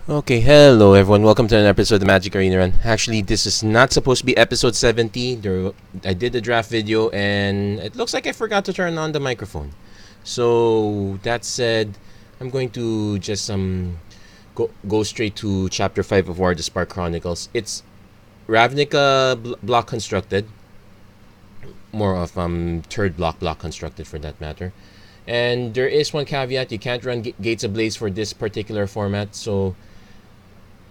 Okay, hello everyone. Welcome to another episode of the MTG Arena Run. Actually, this is not supposed to be episode 70. I did the draft video and it looks like I forgot to turn on the microphone. So, that said, I'm going to just go straight to chapter 5 of War of the Spark Chronicles. It's Ravnica block constructed. More of third block constructed for that matter. And there is one caveat: you can't run Gates Ablaze for this particular format. So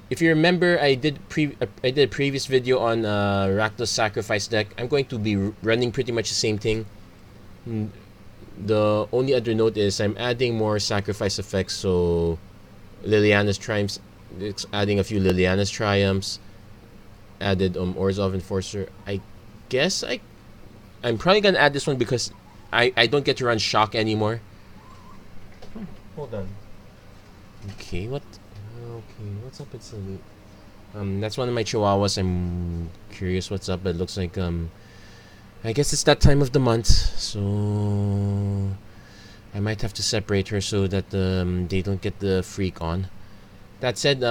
if you remember, I did a previous video on Rakdos Sacrifice deck. I'm going to be running pretty much the same thing. The only other note is I'm adding more sacrifice effects. So Liliana's Triumphs, it's adding a few Liliana's Triumphs. Added Orzhov Enforcer. I guess I'm probably gonna add this one because I don't get to run Shock anymore. Hold on. Okay, what's up? It's that's one of my chihuahuas. I'm curious what's up. It looks like I guess it's that time of the month, so I might have to separate her so that they don't get the freak on. That said,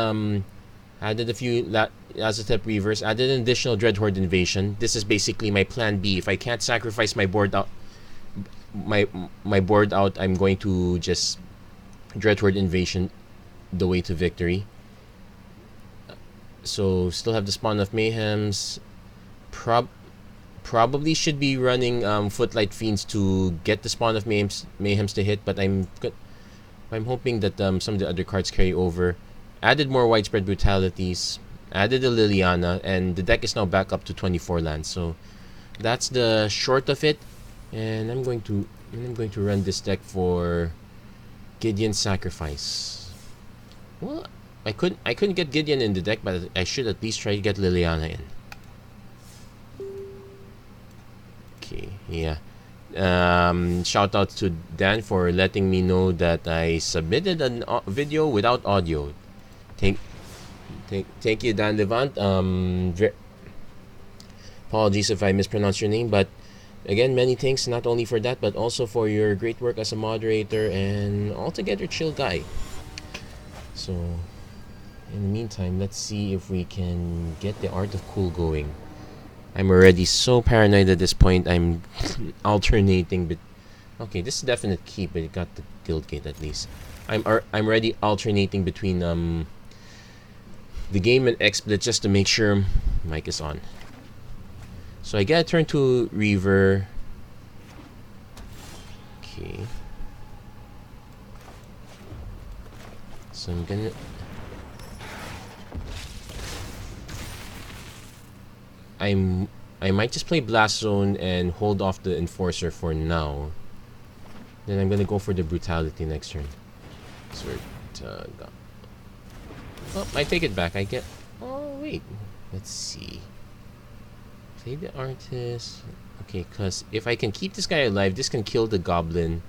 added a few Azotep Reavers, added an additional Dreadhorde Invasion. This is basically my plan B. If I can't sacrifice my board out, my board out, I'm going to just Dreadhorde Invasion the way to victory. So still have the Spawn of Mayhems. Probably should be running Footlight Fiends to get the Spawn of Mayhems to hit, but I'm hoping that some of the other cards carry over. Added more Widespread Brutalities, added a Liliana, and the deck is now back up to 24 lands. So that's the short of it, and I'm going to run this deck for Gideon's Sacrifice. Well, I couldn't get Gideon in the deck, but I should at least try to get Liliana in. Okay, yeah. Shout out to Dan for letting me know that I submitted a video without audio. Thank you, Dan Levant. Apologies if I mispronounced your name, but again, many thanks not only for that, but also for your great work as a moderator and altogether chill guy. So, in the meantime, let's see if we can get the Art of Cool going. I'm already so paranoid at this point. I'm alternating, but okay, this is a definite keep, but it got the guild gate at least. I'm already alternating between the game and XSplit just to make sure mic is on. So I get a turn to Reaver. Okay. So I'm gonna I might just play Blast Zone and hold off the Enforcer for now. Then I'm gonna go for the Brutality next turn. Oh, I take it back. Oh wait, let's see. Play the Artist. Okay, cause if I can keep this guy alive, this can kill the Goblin.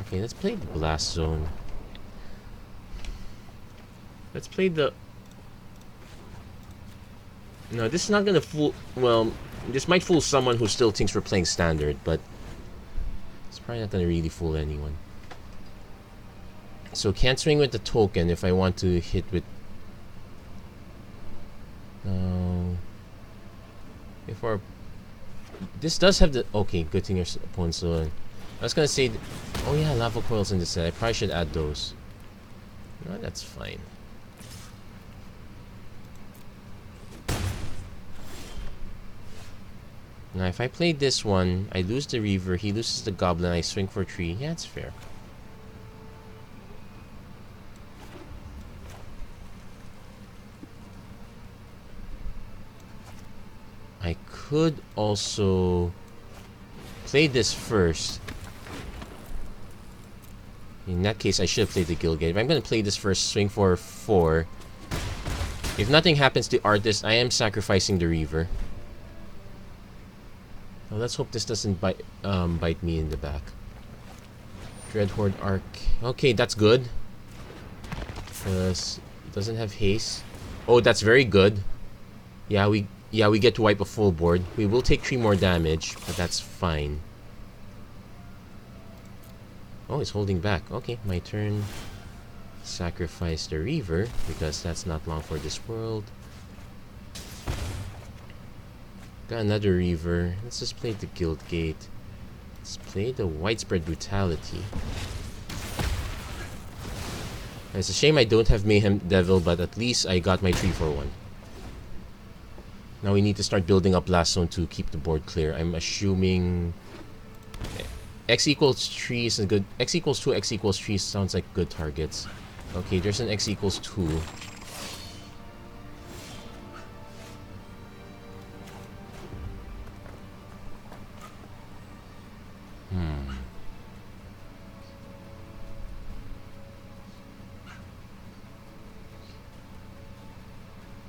Okay, let's play the Blast Zone. Let's play the... No, this is not gonna fool... Well, this might fool someone who still thinks we're playing Standard, but it's probably not gonna really fool anyone. So can't swing with the token if I want to hit with... If our... This does have the... Okay, good thing your opponent's still in. I was gonna say... Oh yeah, Lava Coils in this set. I probably should add those. No, that's fine. Now, if I play this one, I lose the Reaver, he loses the Goblin, I swing for 3. Yeah, it's fair. I could also play this first. In that case, I should have played the Guild Gate. If I'm going to play this first, swing for 4. If nothing happens to Artist, I am sacrificing the Reaver. Now let's hope this doesn't bite me in the back. Dreadhorde Arc. Okay, that's good. Because it doesn't have haste. Oh, that's very good. Yeah, we get to wipe a full board. We will take 3 more damage, but that's fine. Oh, it's holding back. Okay, my turn. Sacrifice the Reaver, because that's not long for this world. Got another Reaver. Let's just play the Guild Gate. Let's play the Widespread Brutality. It's a shame I don't have Mayhem Devil, but at least I got my 3 for 1. Now we need to start building up Blast Zone to keep the board clear. I'm assuming X equals 3 is a good... X equals 2, X equals 3 sounds like good targets. Okay, there's an X equals 2.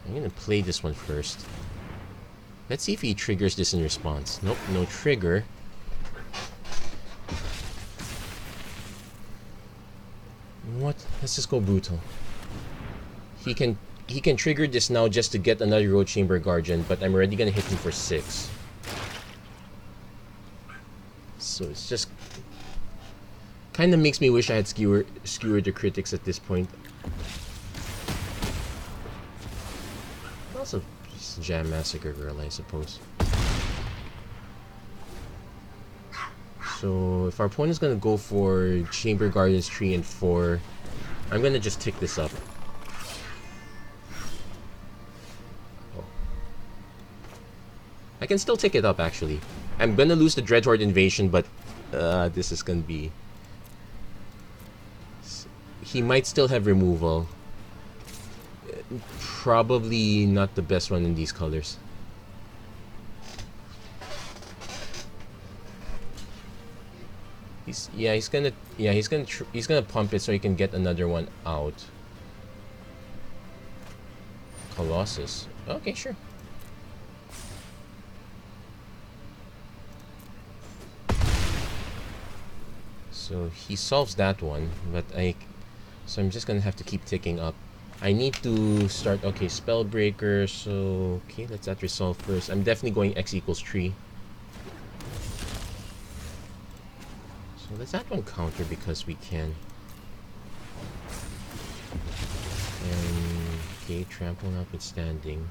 I'm gonna play this one first. Let's see if he triggers this in response. Nope, no trigger. What? Let's just go brutal. He can trigger this now just to get another Road Chamber Guardian, but I'm already gonna hit him for 6. So it's just kind of makes me wish I had skewered the critics at this point. Also, just Jam Massacre Girl, I suppose. So if our opponent's gonna go for Chamber Guardians 3 and 4, I'm gonna just tick this up. Oh. I can still tick it up actually. I'm gonna lose the Dreadhorde Invasion, but this is gonna be... He might still have removal. Probably not the best one in these colors. He's gonna pump it so he can get another one out. Colossus. Okay, sure. So he solves that one, but so I'm just gonna have to keep ticking up. I need to start, okay, Spellbreaker, so, okay, let's that resolve first. I'm definitely going X equals 3. So let's add one counter because we can. And, okay, Trample notwithstanding.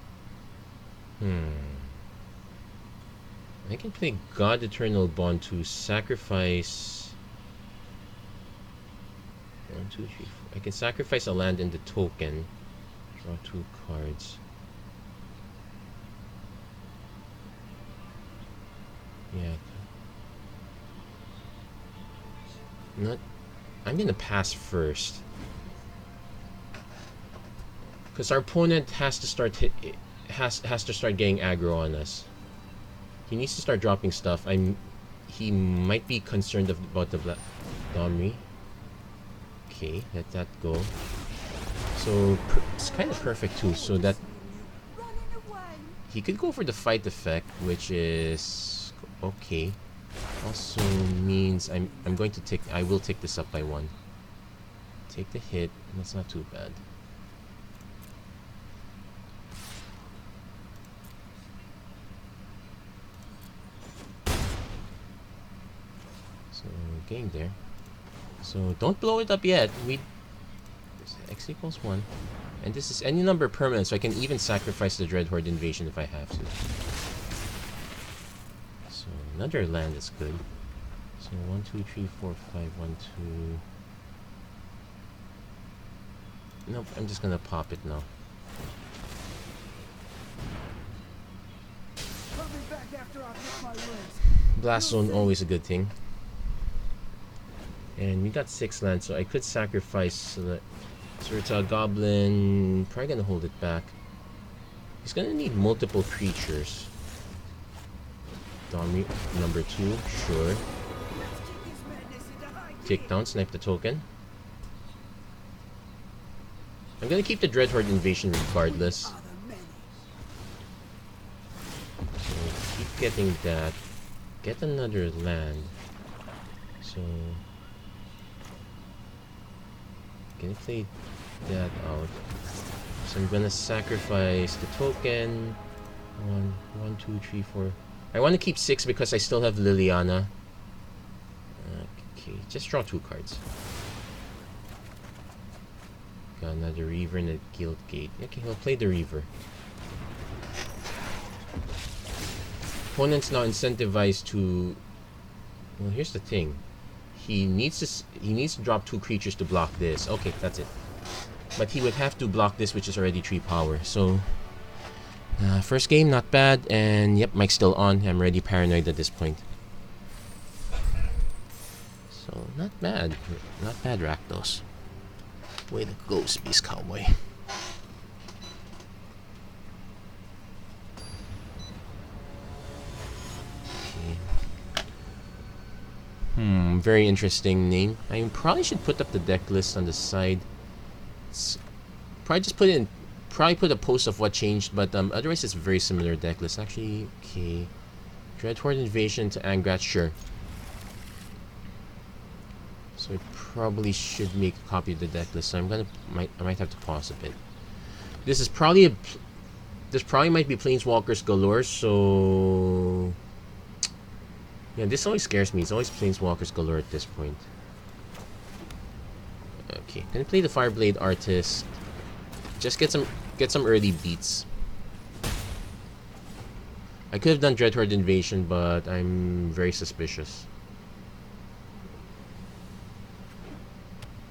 I can play God Eternal Bond to sacrifice... 1, 2, 3, 4. I can sacrifice a land in the token. Draw 2 cards. Yeah. I'm gonna pass first. Because our opponent has to start has to start getting aggro on us. He needs to start dropping stuff. He might be concerned about the Domri. Okay, let that go. So it's kind of perfect too. So that he could go for the fight effect, which is okay. Also means I will take this up by 1. Take the hit. That's not too bad. So getting there. So don't blow it up yet. X equals 1. And this is any number permanent, so I can even sacrifice the Dreadhorde Invasion if I have to. So another land is good. So 1, 2, 3, 4, 5, 1, 2. Nope, I'm just gonna pop it now. Blast Zone, always a good thing. And we got 6 lands, so I could sacrifice Surta Goblin. Probably gonna hold it back. He's gonna need multiple creatures. Domri number 2, sure. Take down, snipe the token. I'm gonna keep the Dreadhorde Invasion regardless. So keep getting that. Get another land. So gonna play that out. So I'm gonna sacrifice the token. 1, 2, 3, 4. I want to keep 6 because I still have Liliana. Okay, just draw 2 cards. Got another Reaver and a Guild Gate. Okay, he'll play the Reaver. Opponent's now incentivized to... Well, here's the thing. He needs to drop 2 creatures to block this. Okay, that's it. But he would have to block this, which is already 3 power. So, first game, not bad. And yep, mic's still on. I'm already paranoid at this point. So, not bad. Not bad, Rakdos. Way to go, Space Cowboy. Very interesting name. I probably should put up the deck list on the side. Probably just put in, probably put a post of what changed, but otherwise it's a very similar deck list. Actually, okay. Dreadhorde Invasion to Angrat, sure. So I probably should make a copy of the deck list. So I might have to pause a bit. This is probably this probably might be Planeswalkers galore, so... Yeah, this always scares me. It's always Planeswalkers galore at this point. Okay, gonna play the Fireblade Artist. Just get some early beats. I could have done Dreadhorde Invasion, but I'm very suspicious.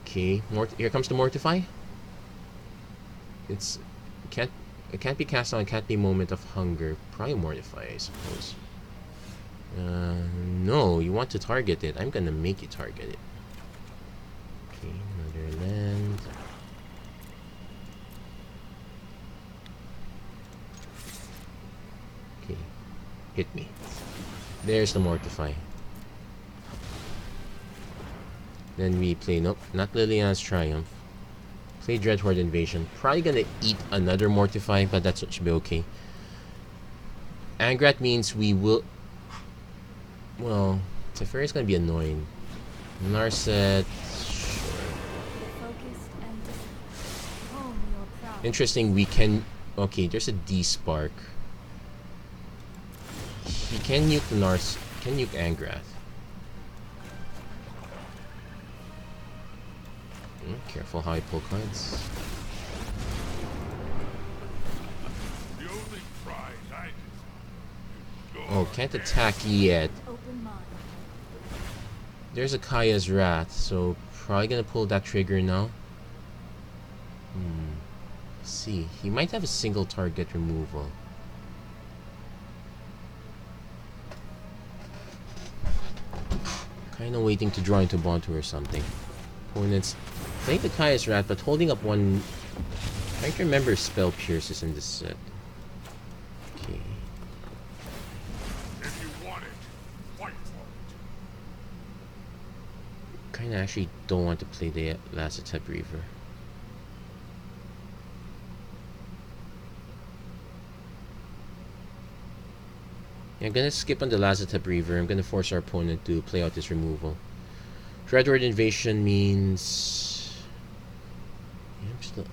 Okay, here comes the Mortify. It can't be cast on. It can't be Moment of Hunger. Probably Mortify, I suppose. No, you want to target it. I'm gonna make you target it. Okay, another land. Okay, hit me. There's the Mortify. Then we play, nope, not Liliana's Triumph. Play Dreadhorde Invasion. Probably gonna eat another Mortify, but that should be okay. Angrat means we will... Well, Teferi's gonna be annoying. Narset... Sure. Interesting, we can... Okay, there's a D-Spark. He can nuke the Nars... Can nuke Angrath. Careful how I pull cards. Oh, can't attack yet. There's a Kaya's Wrath, so probably gonna pull that trigger now. Let's see, he might have a single target removal. Kinda waiting to draw into Bontu or something. Opponents playing the Kaya's Wrath, but holding up one. I trying to remember if Spell Pierces in this set. Okay. If you want it, fight for it. Kinda actually don't want to play the Lazotep Reaver. Yeah, I'm gonna skip on the Lazotep Reaver. I'm gonna force our opponent to play out this removal. Dreadhorde Invasion means... Yeah,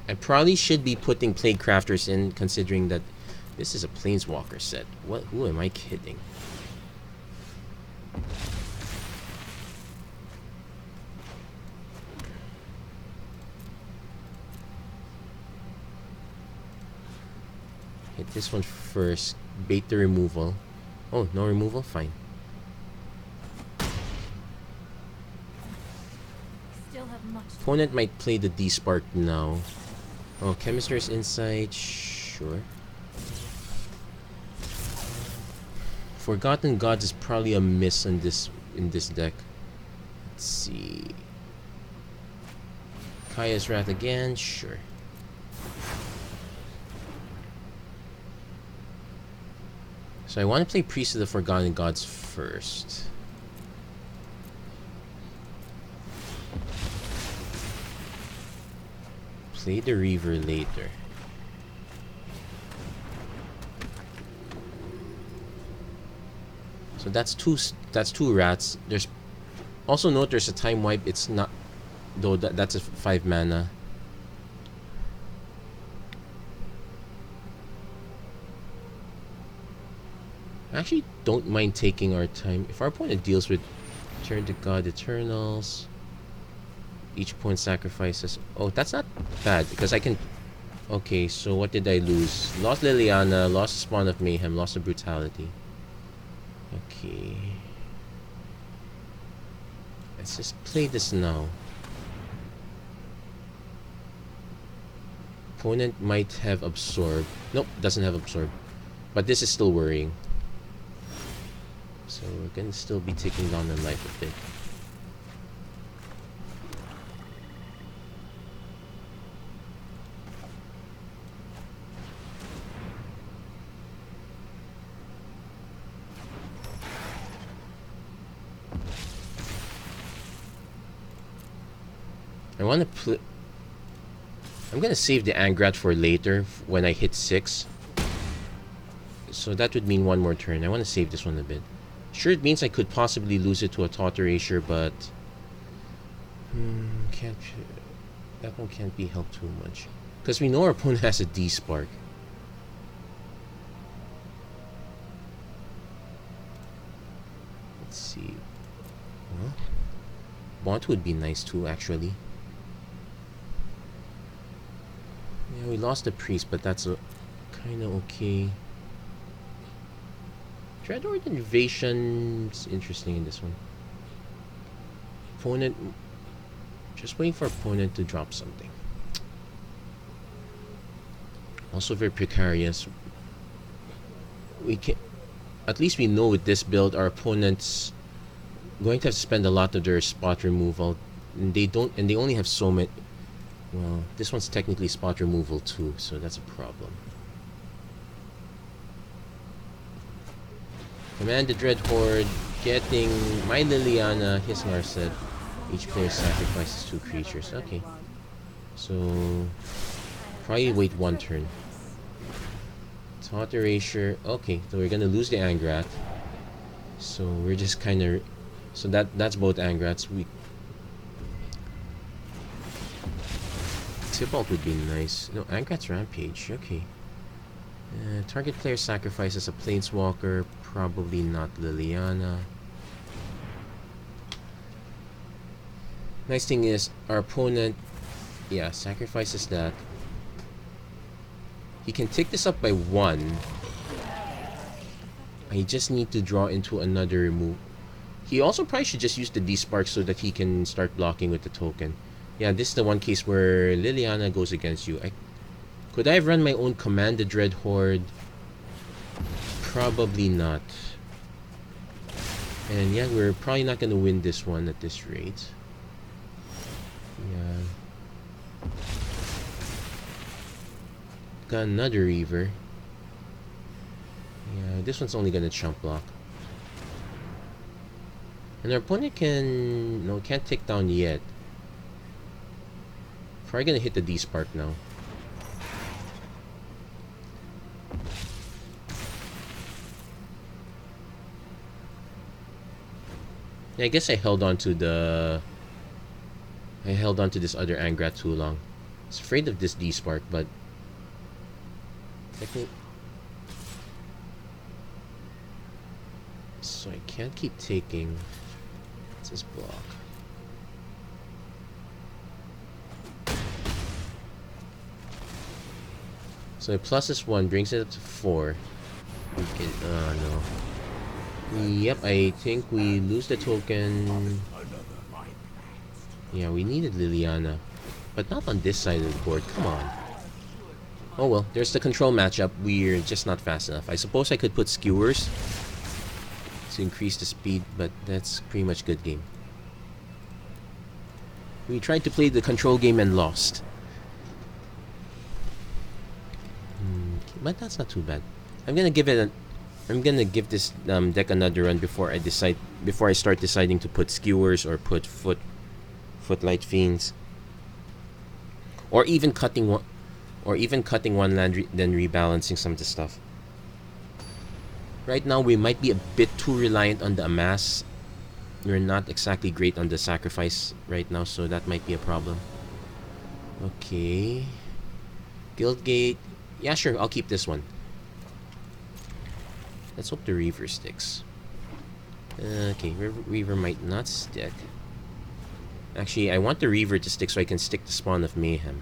I probably should be putting Plague Crafters in, considering that this is a Planeswalker set. Who am I kidding? Hit this one first. Bait the removal. Oh, no removal? Fine. Opponent might play the D-Spark now. Oh, Chemister's Insight. Sure. Forgotten Gods is probably a miss in this deck. Let's see. Kaya's Wrath again. Sure. So I want to play Priest of the Forgotten Gods first. Play the Reaver later. So that's two rats. There's also note there's a time wipe. It's not, though that's a 5 mana. I actually don't mind taking our time. If our opponent deals with Turn to God Eternals, Each opponent sacrifices. Oh, that's not bad because I can. Okay, so what did I lose? Lost Liliana, lost Spawn of Mayhem, lost the Brutality. Okay. Let's just play this now. Opponent might have absorbed. Nope, doesn't have absorbed. But this is still worrying. So we're gonna still be taking down the life a bit. I want to play. I'm gonna save the Angrat for later when I hit 6. So that would mean one more turn. I want to save this one a bit. Sure, it means I could possibly lose it to a Thought Erasure, but can't. That one can't be helped too much because we know our opponent has a D-Spark. Let's see. Well, Bont would be nice too, actually. Yeah, we lost the priest, but that's kind of okay. Dreadhorde Invasion's interesting in this one. Opponent, just waiting for opponent to drop something. Also very precarious. We can, at least we know with this build, our opponent's going to have to spend a lot of their spot removal. And they only have so many. Well, this one's technically spot removal too, so that's a problem. Command the Dreadhorde, getting my Liliana, his Narset. Each player sacrifices 2 creatures. Okay. So, probably wait 1 turn. Thought Erasure. Okay, so we're gonna lose the Angrat. So we're just kind of. So that's both Angrats. Tybalt would be nice. No, Angrat's Rampage. Okay. Target player sacrifices a Planeswalker. Probably not Liliana. Nice thing is, our opponent, yeah, sacrifices that. He can take this up by 1. I just need to draw into another move. He also probably should just use the D-Spark so that he can start blocking with the token. Yeah, this is the one case where Liliana goes against you. Could I have run my own Command the Dreadhorde? Probably not. And yeah, we're probably not going to win this one at this rate. Yeah. Got another Reaver. Yeah, this one's only going to chump block. And our opponent can't take down yet. Probably gonna hit the D-Spark now. Yeah, I guess I held on to this other Angrat too long. I was afraid of this D-Spark, but I think so. I can't keep taking. What's this block? So plus this 1 brings it up to 4. We can, no. Yep, I think we lose the token. Yeah, we needed Liliana. But not on this side of the board, come on. Oh well, there's the control matchup. We're just not fast enough. I suppose I could put skewers to increase the speed, but that's pretty much good game. We tried to play the control game and lost. But that's not too bad. I'm gonna give this deck another run before I start deciding to put skewers or put footlight fiends, or even cutting one land then rebalancing some of the stuff. Right now we might be a bit too reliant on the amass. We're not exactly great on the sacrifice right now, so that might be a problem. Okay, Guildgate. Yeah, sure, I'll keep this one. Let's hope the Reaver sticks. Okay, Reaver might not stick. Actually, I want the Reaver to stick so I can stick the Spawn of Mayhem.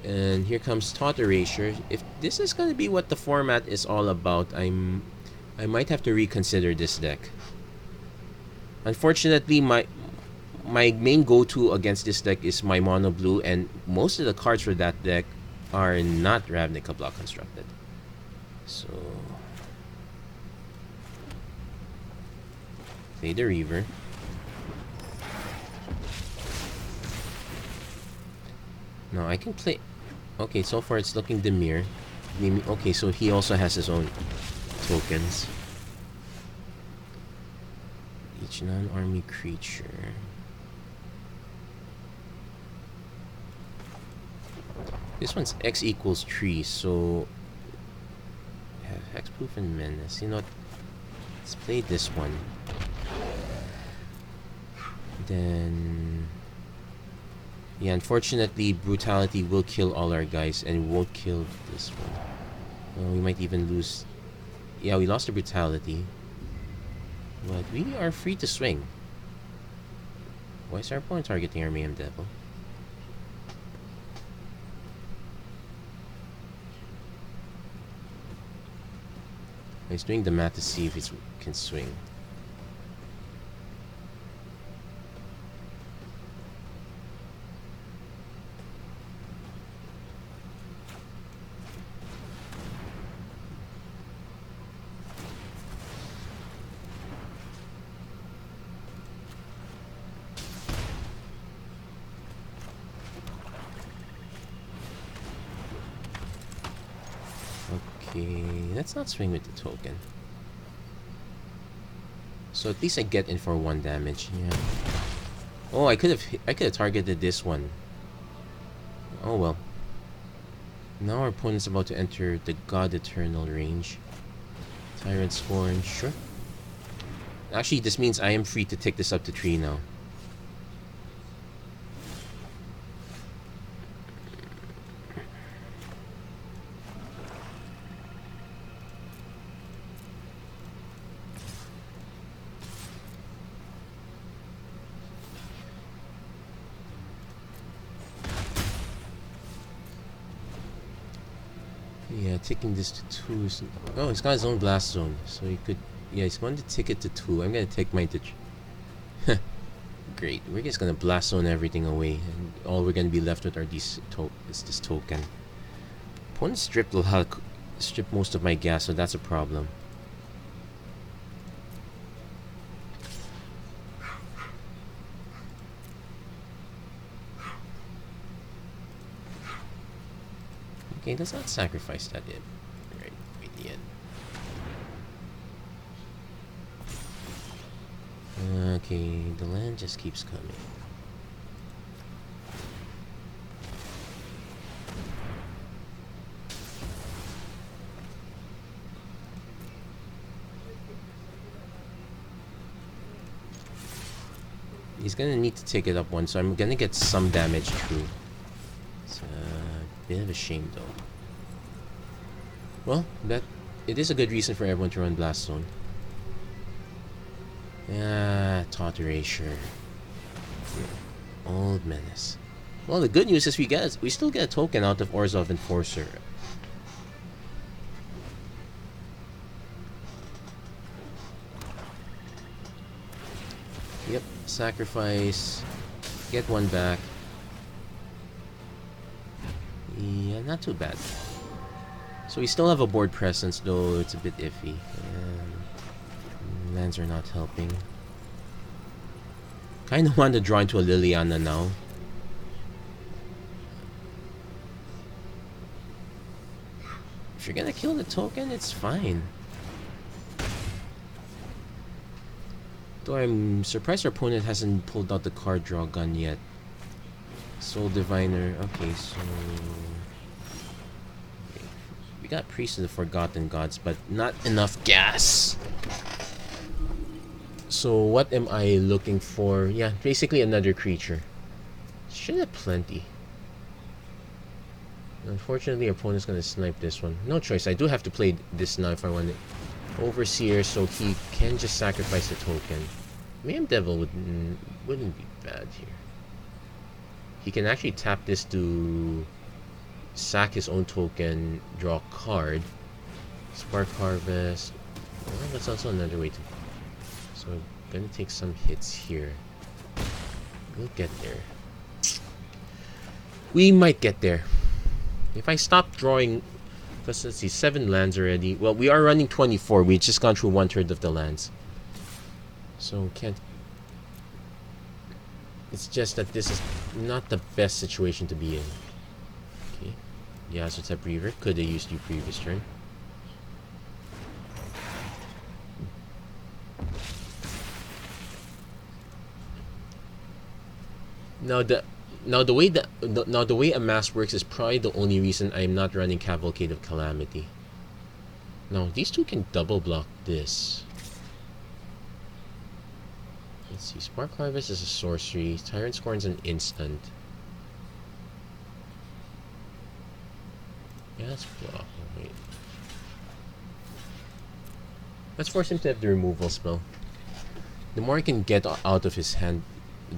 And here comes Thought Erasure. If this is going to be what the format is all about, I might have to reconsider this deck. Unfortunately, my main go-to against this deck is my mono blue, and most of the cards for that deck are not Ravnica Block constructed. So, play the Reaver. Now I can play. Okay, so far it's looking Dimir. Okay, so he also has his own tokens. Each non-army creature. This one's X equals 3, so Hexproof and Menace. You know what? Let's play this one. Then, yeah, unfortunately, Brutality will kill all our guys, and it won't kill this one. Well, we might even lose. Yeah, we lost the Brutality, but we are free to swing. Why is our opponent targeting our Mayhem Devil? He's doing the math to see if he can swing. Okay, let's not swing with the token. So at least I get in for 1 damage. Yeah. Oh, I could have targeted this one. Oh well. Now our opponent's about to enter the God Eternal range. Tyrant's Horn, sure. Actually, this means I am free to take this up to 3 now. Yeah, taking this to 2 is... Oh, he's got his own Blast Zone, so he could... Yeah, he's going to take it to 2. I'm going to take mine to... Great, we're just going to Blast Zone everything away, and all we're going to be left with are these is this token. Opponent stripped most of my gas, so that's a problem. Okay, let's not sacrifice that in. Right at the end. Okay, the land just keeps coming. He's gonna need to take it up 1, so I'm gonna get some damage through. It's a bit of a shame though. Well, it is a good reason for everyone to run Blast Zone. Yeah, Thought Erasure. Old Menace. Well, the good news is we still get a token out of Orzhov Enforcer. Yep, sacrifice. Get 1 back. Yeah, not too bad. So we still have a board presence, though it's a bit iffy. Lands are not helping. Kinda want to draw into a Liliana now. If you're gonna kill the token, it's fine. Though I'm surprised our opponent hasn't pulled out the card draw gun yet. Soul Diviner, okay, so... We got Priest of the Forgotten Gods, but not enough gas. So what am I looking for? Yeah, basically another creature. Should have plenty. Unfortunately, our opponent's gonna snipe this one. No choice. I do have to play this now if I want it. Overseer, so he can just sacrifice the token. Mayhem Devil wouldn't be bad here. He can actually tap this to sack his own token, draw a card, Spark Harvest. Well, that's also another way to. So I'm gonna take some hits here. We'll get there. We might get there. If I stop drawing, because let's see, 7 lands already. Well, we are running 24. We just gone through 1/3 of the lands. So can't. It's just that this is not the best situation to be in. Okay. Yeah, so Tap Reaver. Could have used you previous turn. Now the way a mass works is probably the only reason I'm not running Cavalcade of Calamity. Now these two can double block this. Let's see, Spark Harvest is a sorcery, Tyrant Scorn's an instant. Yeah, let's block. Oh, wait. Let's force him to have the removal spell. The more I can get out of his hand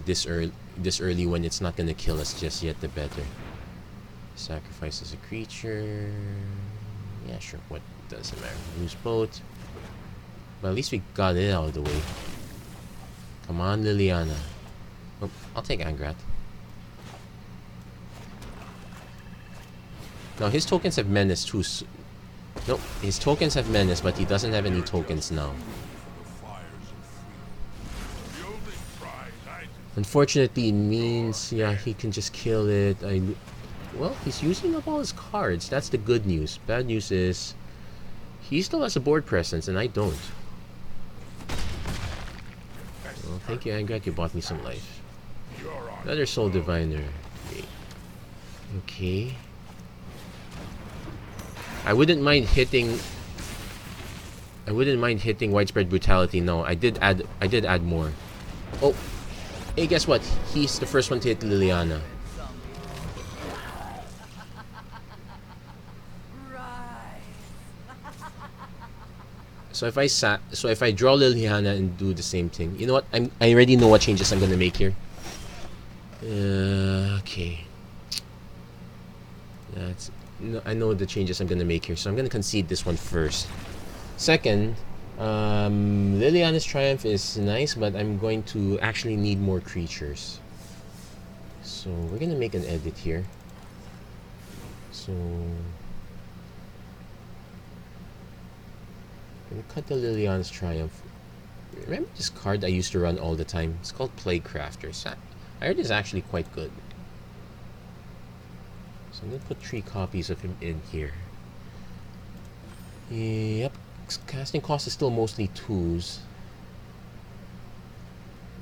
this early when it's not gonna kill us just yet, the better. Sacrifices a creature. Yeah, sure. What doesn't matter. Lose both. But at least we got it out of the way. Come on, Liliana. Oh, I'll take Angrat. Now his tokens have menace too. Nope, his tokens have menace, but he doesn't have any tokens now. Unfortunately, it means, yeah, he can just kill it. Well, he's using up all his cards. That's the good news. Bad news is, he still has a board presence, and I don't. Well, thank you, Angrat. You bought me some life. Another Soul Diviner. Okay. I wouldn't mind hitting Widespread Brutality. No, I did add more. Oh. Hey, guess what? He's the first one to hit Liliana. So if I draw Liliana and do the same thing, you know what? I already know what changes I'm gonna make here. Okay. I know the changes I'm gonna make here, so I'm gonna concede this one first. Second, Liliana's Triumph is nice, but I'm going to actually need more creatures. So we're gonna make an edit here. So I'm gonna cut the Liliana's Triumph. Remember this card I used to run all the time? It's called Plague Crafters. I heard it's actually quite good. So I'm gonna put 3 copies of him in here. Yep. Casting cost is still mostly 2s.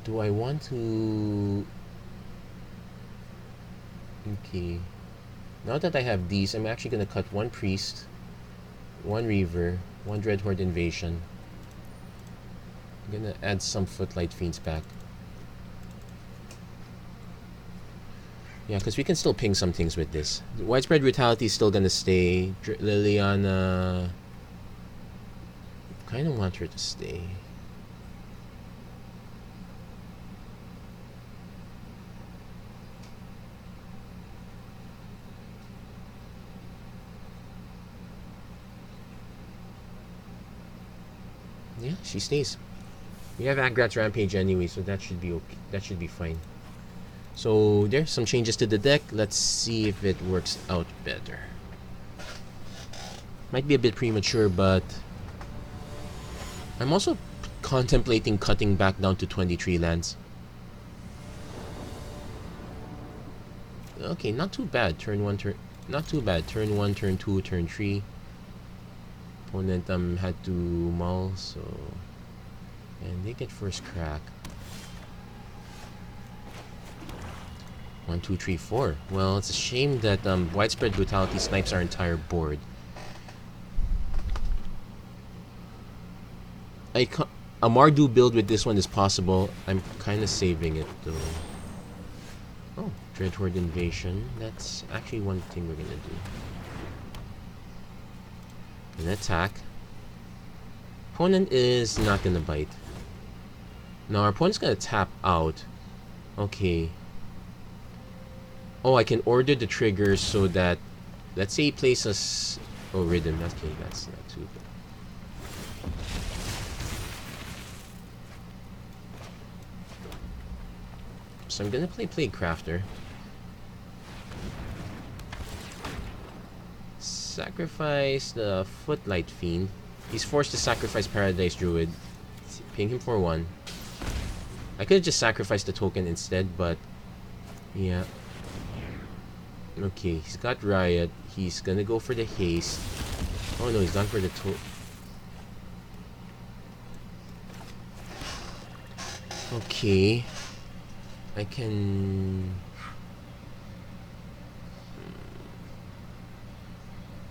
Do I want to... Okay. Now that I have these, I'm actually going to cut 1 Priest, 1 Reaver, 1 Dreadhorde Invasion. I'm going to add some Footlight Fiends back. Yeah, because we can still ping some things with this. Widespread Brutality is still going to stay. Liliana... kind of want her to stay. Yeah, she stays. We have Angrat's Rampage anyway, so that should be okay. That should be fine. So there's some changes to the deck. Let's see if it works out better. Might be a bit premature, but I'm also contemplating cutting back down to 23 lands. Okay, not too bad. Not too bad. Turn 1, turn 2, turn 3. Opponent had to mull, so... And they get first crack. 1, 2, 3, 4. Well, it's a shame that Widespread Brutality snipes our entire board. A Mardu build with this one is possible. I'm kind of saving it though. Oh, Dreadhorde Invasion. That's actually one thing we're gonna do. An attack. Opponent is not gonna bite. Now our opponent's gonna tap out. Okay. Oh, I can order the triggers so that, let's say he places, oh, rhythm. Okay, that's not too good. So I'm gonna play Plague Crafter. Sacrifice the Footlight Fiend. He's forced to sacrifice Paradise Druid. Ping him for 1. I could have just sacrificed the token instead, but yeah. Okay, he's got Riot. He's gonna go for the haste. Oh no, he's gone for the Okay. I can...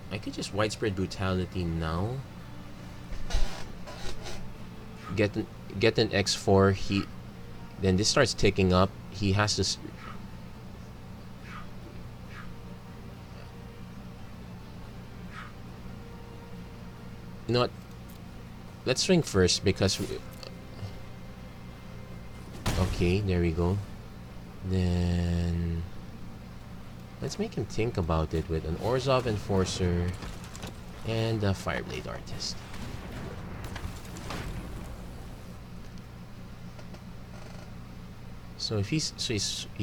I could just Widespread Brutality now. Get an X4. Then this starts ticking up. He has to... You know what? Let's swing first because... Okay, there we go. Then... Let's make him think about it with an Orzhov Enforcer and a Fireblade Artist. So if he's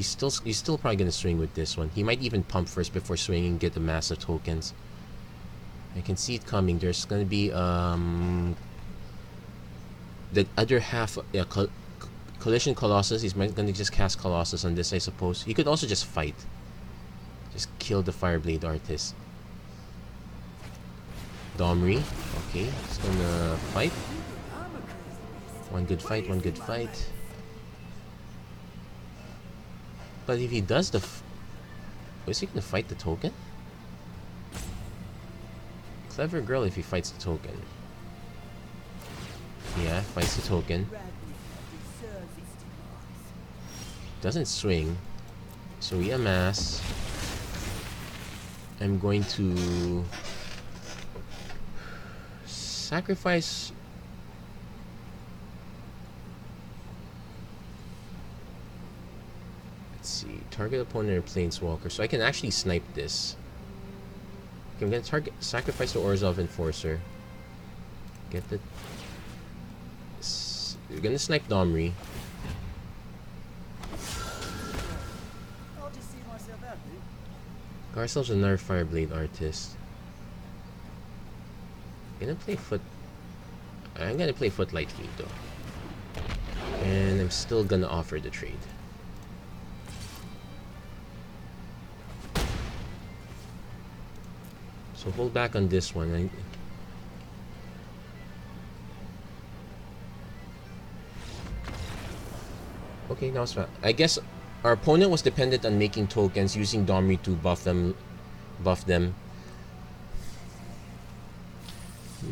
still probably gonna swing with this one. He might even pump first before swinging and get the massive tokens. I can see it coming. There's gonna be the other half. Yeah, Collision Colossus. He's gonna just cast Colossus on this, I suppose. He could also just fight. Just kill the Fireblade Artist. Domri. Okay, he's gonna fight. One good fight, one good fight. But if he does the... is he gonna fight the token? Clever girl if he fights the token. Yeah, fights the token. Doesn't swing. So we amass. I'm going to... sacrifice... Let's see. Target opponent or planeswalker. So I can actually snipe this. Okay, I'm gonna sacrifice the Orzhov Enforcer. Get the... We're gonna snipe Domri. Got ourselves another Fireblade Artist. I'm gonna play Footlight Fiend though. And I'm still gonna offer the trade. So hold back on this one. Okay, now it's fine. I guess our opponent was dependent on making tokens, using Domri to buff them.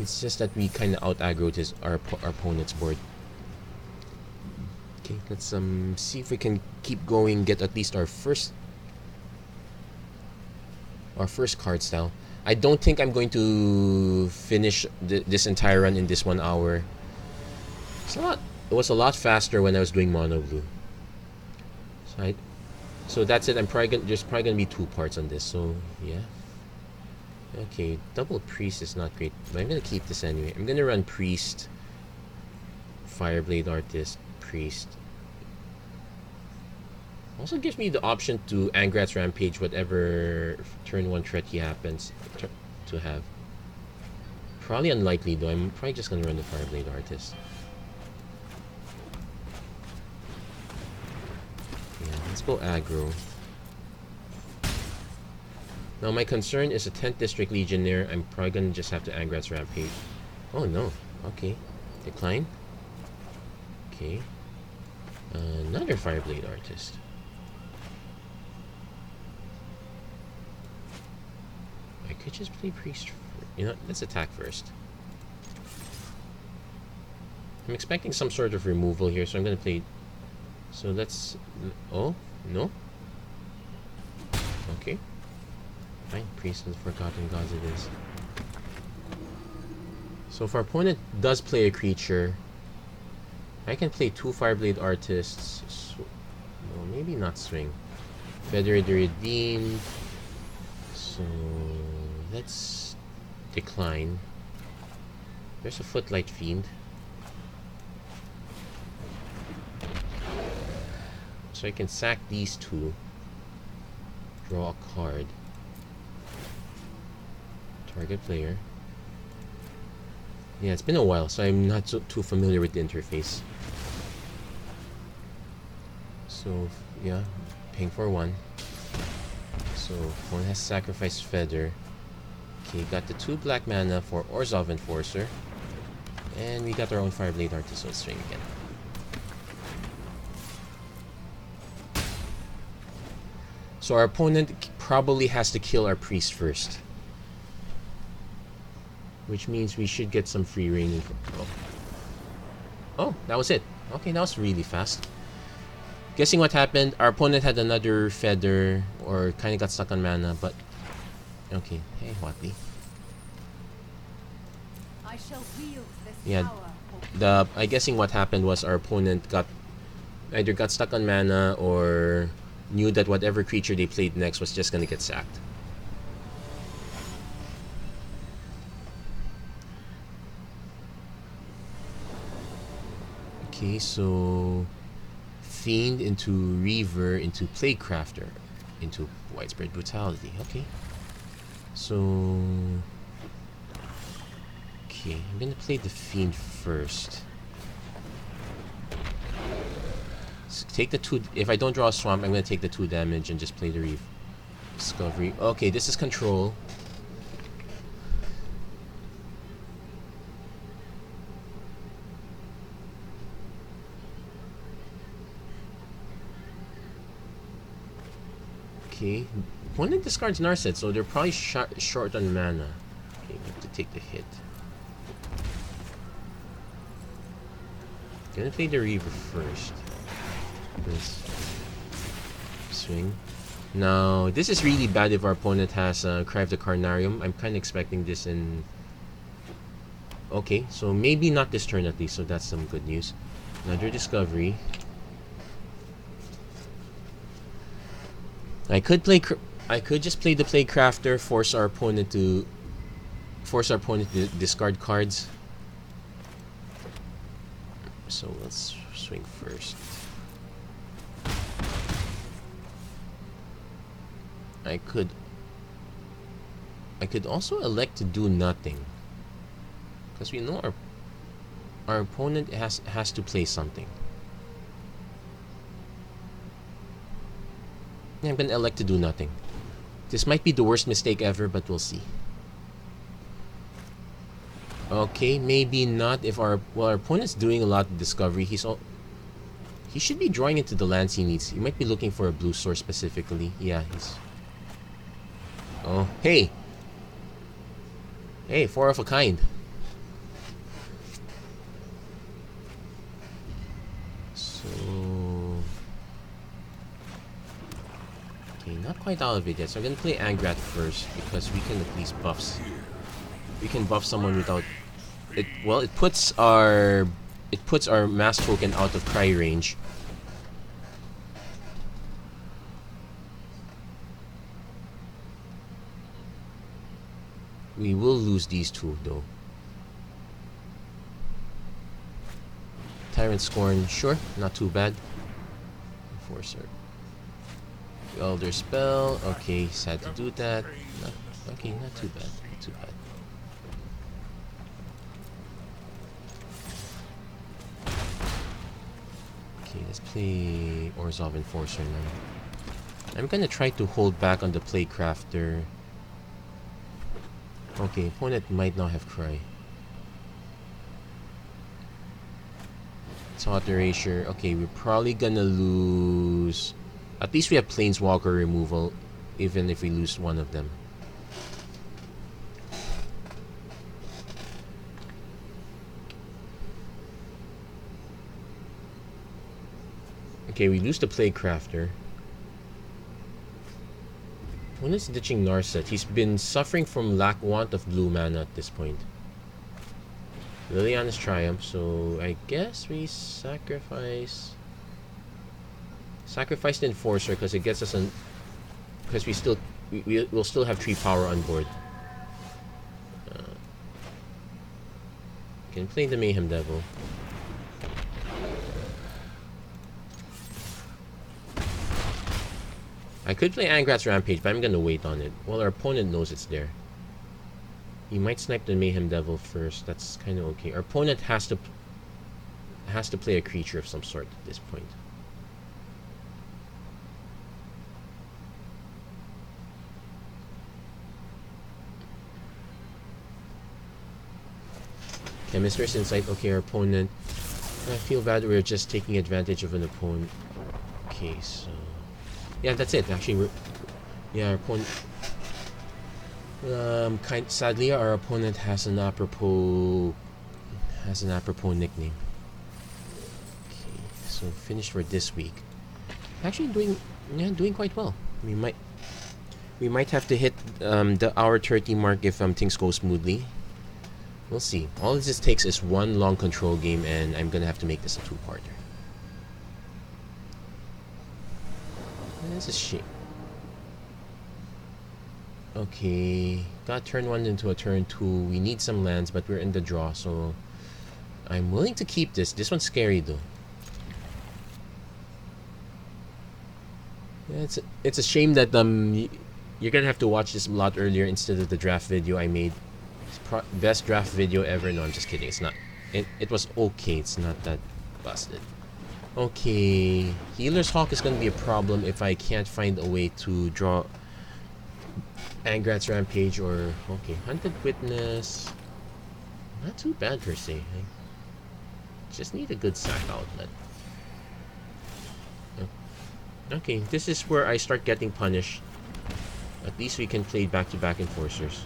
It's just that we kind of out-aggroed our opponent's board. Okay, let's see if we can keep going, get at least our first card style. I don't think I'm going to finish this entire run in this 1 hour. It was a lot faster when I was doing mono blue. So that's it. There's probably gonna be 2 parts on this. So yeah. Okay, double priest is not great, but I'm gonna keep this anyway. I'm gonna run priest, Fireblade Artist, priest. Also gives me the option to Angrat's Rampage whatever turn 1 threat he happens to have. Probably unlikely though. I'm probably just gonna run the Fireblade Artist. Yeah, let's go aggro. Now my concern is a 10th District Legionnaire. I'm probably gonna just have to Angrat's Rampage. Oh no. Okay. Decline. Okay. Another Fireblade Artist. I could just play Priest. You know, let's attack first. I'm expecting some sort of removal here, so I'm gonna play... So let's... Oh, no? Okay. Fine, Priest of the Forgotten Gods it is. So if our opponent does play a creature, I can play 2 Fireblade Artists. So, well, maybe not swing. Federated Redeemed. So let's decline. There's a Footlight Fiend. So I can sack these 2. Draw a card. Target player. Yeah, it's been a while, so I'm not too familiar with the interface. So, yeah, paying for 1. So, one has sacrificed Feather. Okay, got the 2 black mana for Orzhov Enforcer. And we got our own Fireblade Artist, so let's swing again. So our opponent probably has to kill our priest first. Which means we should get some free reign. Oh, that was it. Okay, that was really fast. Guessing what happened, our opponent had another Feather, or kind of got stuck on mana, but... Okay, hey Watley. I shall wield this Yeah, power. I'm guessing what happened was our opponent either got stuck on mana or knew that whatever creature they played next was just gonna get sacked. Okay, so Fiend into Reaver into Plaguecrafter into Widespread Brutality. Okay. So okay, I'm gonna play the Fiend first. So take the 2. If I don't draw a swamp, I'm gonna take the 2 damage and just play the Reeve. Discovery. Okay, this is control. Okay, opponent discards Narset, so they're probably short on mana. Okay, we have to take the hit. Gonna play the Reaver first. Let's swing. Now, this is really bad if our opponent has Cry of the Carnarium. I'm kind of expecting this in... Okay, so maybe not this turn at least, so that's some good news. Another Discovery. I could just play the Plaguecrafter, force our opponent to discard cards. So let's swing first. I could also elect to do nothing, because we know our opponent has to play something. I'm gonna elect to do nothing. This might be the worst mistake ever, but we'll see. Okay, maybe not if our opponent's doing a lot of discovery. He should be drawing into the lands he needs. He might be looking for a blue source specifically. Yeah, he's... Oh, hey! Hey, 4 of a kind. So... Okay, not quite out of it yet. So I'm gonna play Angrat first, because we can at least buff... We can buff someone without... It puts our mass token out of cry range. We will lose these 2 though. Tyrant Scorn, sure, not too bad. Enforcer. Elder Spell, okay, sad to do that. Okay, not too bad, not too bad. Okay, let's play Orzhov Enforcer now. I'm gonna try to hold back on the Plaguecrafter. Okay, opponent might not have Cry. Thought Erasure. Okay, we're probably gonna lose... At least we have Planeswalker removal, even if we lose one of them. Okay, we lose the Plaguecrafter. When is ditching Narset? He's been suffering from want of blue mana at this point. Liliana's Triumph, so I guess we sacrifice the Enforcer because it gets us an because we'll still have 3 power on board. Can play the Mayhem Devil. I could play Angrat's Rampage, but I'm gonna wait on it. Well, our opponent knows it's there. He might snipe the Mayhem Devil first. That's kind of okay. Our opponent has to play a creature of some sort at this point. Chemistress Insight. Okay, our opponent. I feel bad we're just taking advantage of an opponent. Okay, so yeah, that's it. Actually, our opponent. Sadly, our opponent has an apropos nickname. Okay, so finished for this week. Actually, doing quite well. We might have to hit the hour 30 mark if things go smoothly. We'll see. All this takes is one long control game, and I'm gonna have to make this a 2-parter. That's a shame. Okay, got turn 1 into a turn 2. We need some lands, but we're in the draw, so I'm willing to keep this. This one's scary though. Yeah, it's a shame that you're gonna have to watch this a lot earlier instead of the draft video I made. Best draft video ever. No, I'm just kidding. It's not. It was okay. It's not that busted. Okay, Healer's Hawk is gonna be a problem if I can't find a way to draw Angrat's Rampage or okay, Hunted Witness. Not too bad per se. I just need a good sack outlet. Okay, this is where I start getting punished. At least we can play back-to-back Enforcers.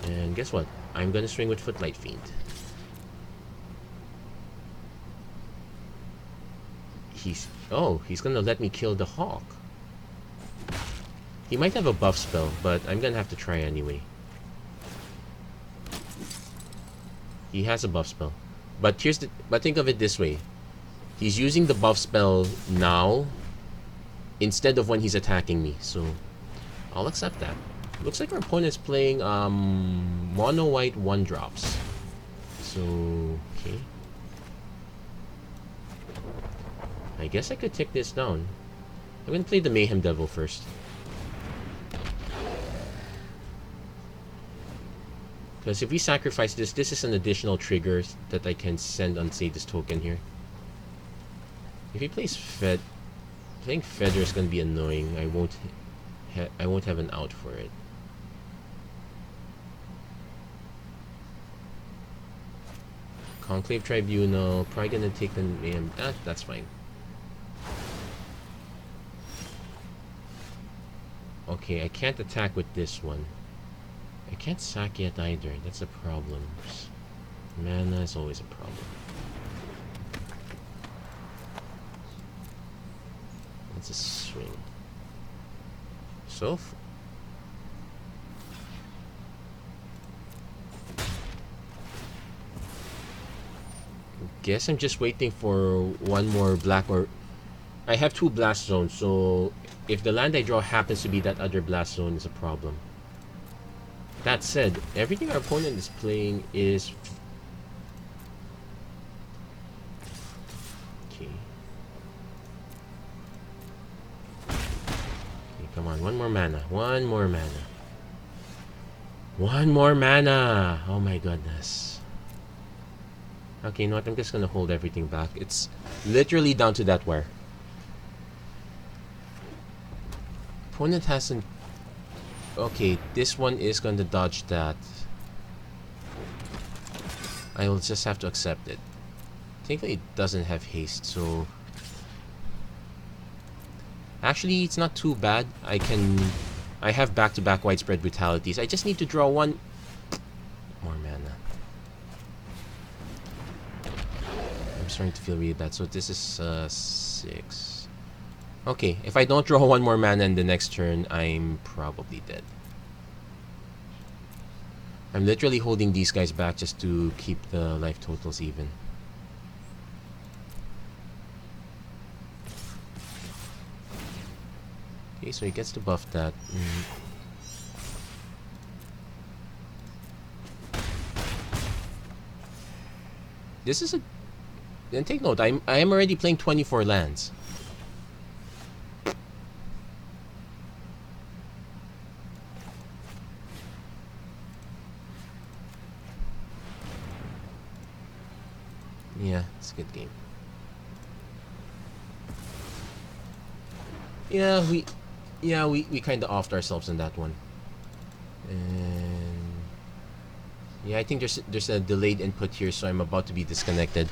And guess what? I'm gonna swing with Footlight Fiend. He's gonna let me kill the Hawk. He might have a buff spell, but I'm gonna have to try anyway. He has a buff spell. But think of it this way. He's using the buff spell now instead of when he's attacking me, so I'll accept that. Looks like our opponent's playing mono white 1-drops. So okay. I guess I could take this down. I'm gonna play the Mayhem Devil first. Because if we sacrifice this is an additional trigger that I can send on, say, this token here. If he plays playing Fedra is gonna be annoying. I won't have an out for it. Conclave Tribunal, probably gonna take the Mayhem. That's fine. Okay, I can't attack with this one. I can't sack yet either. That's a problem. Mana is always a problem. That's a swing. So guess I'm just waiting for one more black, or I have 2 blast zones, so if the land I draw happens to be that other blast zone is a problem. That said, everything our opponent is playing is okay. Okay, come on, one more mana. One more mana. Oh my goodness. Okay, you know what? I'm just gonna hold everything back. It's literally down to that wire. Opponent hasn't. Okay, this one is going to dodge that. I will just have to accept it. Thankfully, it doesn't have haste, so actually, it's not too bad. I have back-to-back widespread brutalities. I just need to draw one more mana. I'm starting to feel really bad. So this is 6. Okay, if I don't draw one more mana in the next turn, I'm probably dead. I'm literally holding these guys back just to keep the life totals even. Okay, so he gets to buff that. This is a... Then take note, I am already playing 24 lands. Yeah, it's a good game. Yeah, we kind of offed ourselves in that one. And yeah, I think there's a delayed input here, so I'm about to be disconnected.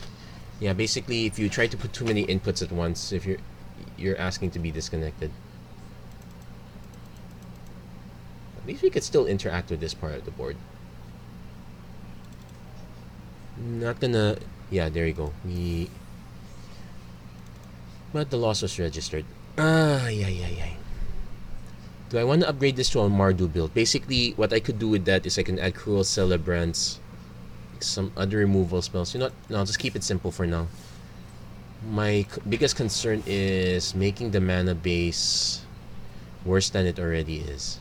Yeah, basically, if you try to put too many inputs at once, if you're asking to be disconnected. At least we could still interact with this part of the board. Not gonna... Yeah, there you go. But the loss was registered. Yeah. Do I want to upgrade this to a Mardu build? Basically, what I could do with that is I can add Cruel Celebrants, some other removal spells. You know what? No, I'll just keep it simple for now. My biggest concern is making the mana base worse than it already is.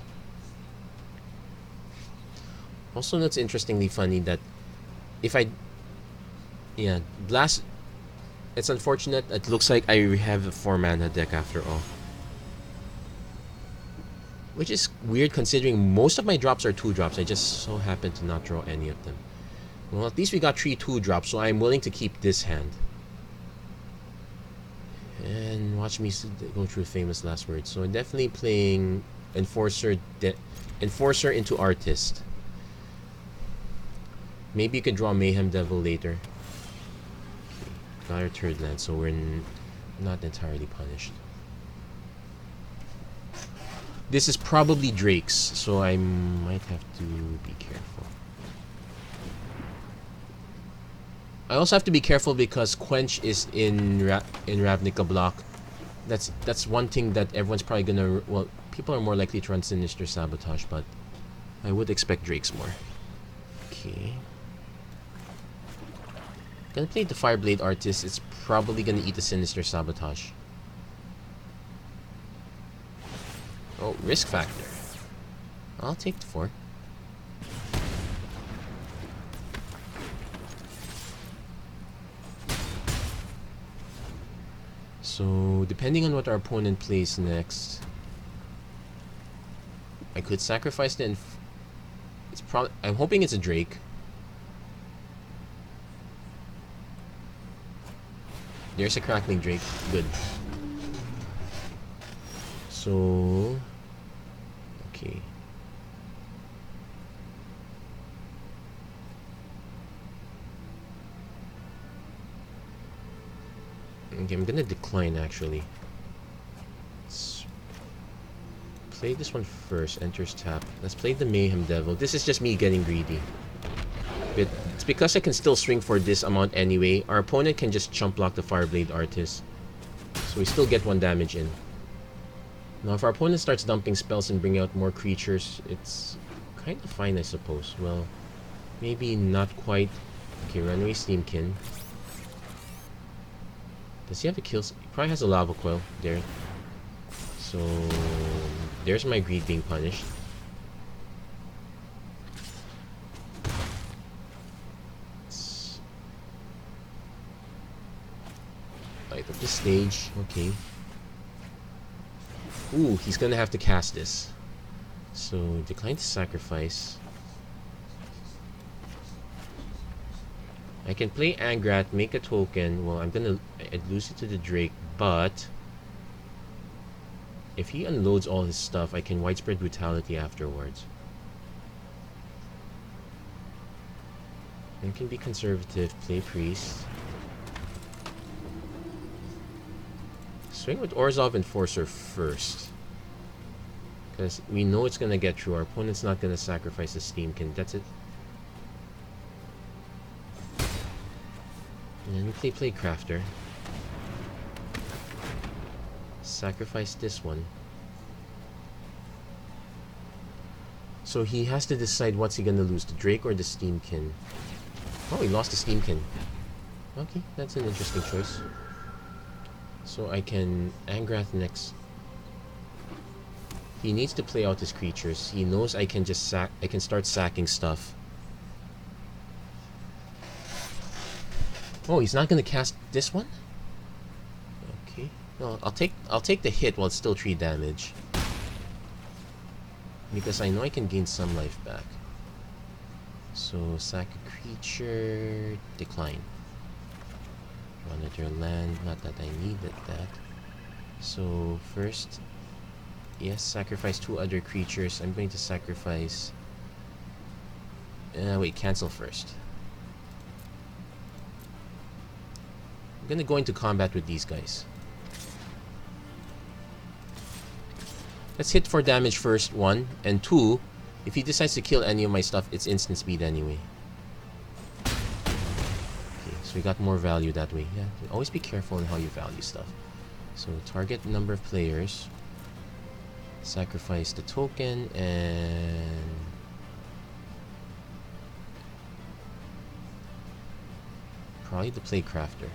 Also, it's interestingly funny that if I... Yeah, Blast... It's unfortunate. It looks like I have a 4-mana deck after all. Which is weird considering most of my drops are 2-drops. I just so happen to not draw any of them. Well, at least we got 3 2-drops, so I'm willing to keep this hand. And watch me go through famous last words. So I'm definitely playing Enforcer into Artist. Maybe you could draw Mayhem Devil later. Okay. Got our 3rd land, so we're not entirely punished. This is probably Drake's, so I might have to be careful. I also have to be careful because Quench is in Ravnica Block. That's one thing that everyone's probably gonna... Well, people are more likely to run Sinister Sabotage, but I would expect Drake's more. Okay. Gonna play the Fireblade Artist. It's probably gonna eat the Sinister Sabotage. Oh, risk factor. I'll take the 4. So, depending on what our opponent plays next, I could sacrifice the... It's probably... I'm hoping it's a Drake. There's a Crackling Drake. Good. So... Okay. Okay, I'm gonna decline actually. Let's play this one first. Enters tap. Let's play the Mayhem Devil. This is just me getting greedy. But it's because I can still swing for this amount anyway. Our opponent can just chump block the Fireblade Artist. So we still get 1 damage in. Now if our opponent starts dumping spells and bringing out more creatures, it's kind of fine I suppose. Well, maybe not quite. Okay, Runaway Steamkin. Does he have a kill? He probably has a Lava Coil there. So there's my greed being punished. Light up the stage. Okay. Ooh, he's gonna have to cast this. So decline to sacrifice. I can play Angrat, make a token. Well, I'd lose it to the Drake, but if he unloads all his stuff, I can Widespread Brutality afterwards. I can be conservative, play Priest. Swing with Orzhov Enforcer first. Because we know it's gonna get through. Our opponent's not gonna sacrifice a Steamkin. That's it. And then we play Crafter. Sacrifice this one. So he has to decide what's he gonna lose, the Drake or the Steamkin. Oh, he lost the Steamkin. Okay, that's an interesting choice. So I can Angrath next. He needs to play out his creatures. He knows I can just sack. I can start sacking stuff. Oh, he's not gonna cast this one. Okay. No, I'll take the hit while it's still 3 damage. Because I know I can gain some life back. So sack a creature, decline. Monitor land, not that I needed that. So first, yes, sacrifice 2 other creatures. I'm going to sacrifice. Wait, cancel first. I'm gonna go into combat with these guys. Let's hit for damage first, 1. And 2, if he decides to kill any of my stuff, it's instant speed anyway. Okay, so we got more value that way. Yeah, always be careful in how you value stuff. So target number of players. Sacrifice the token and... probably the Playcrafter.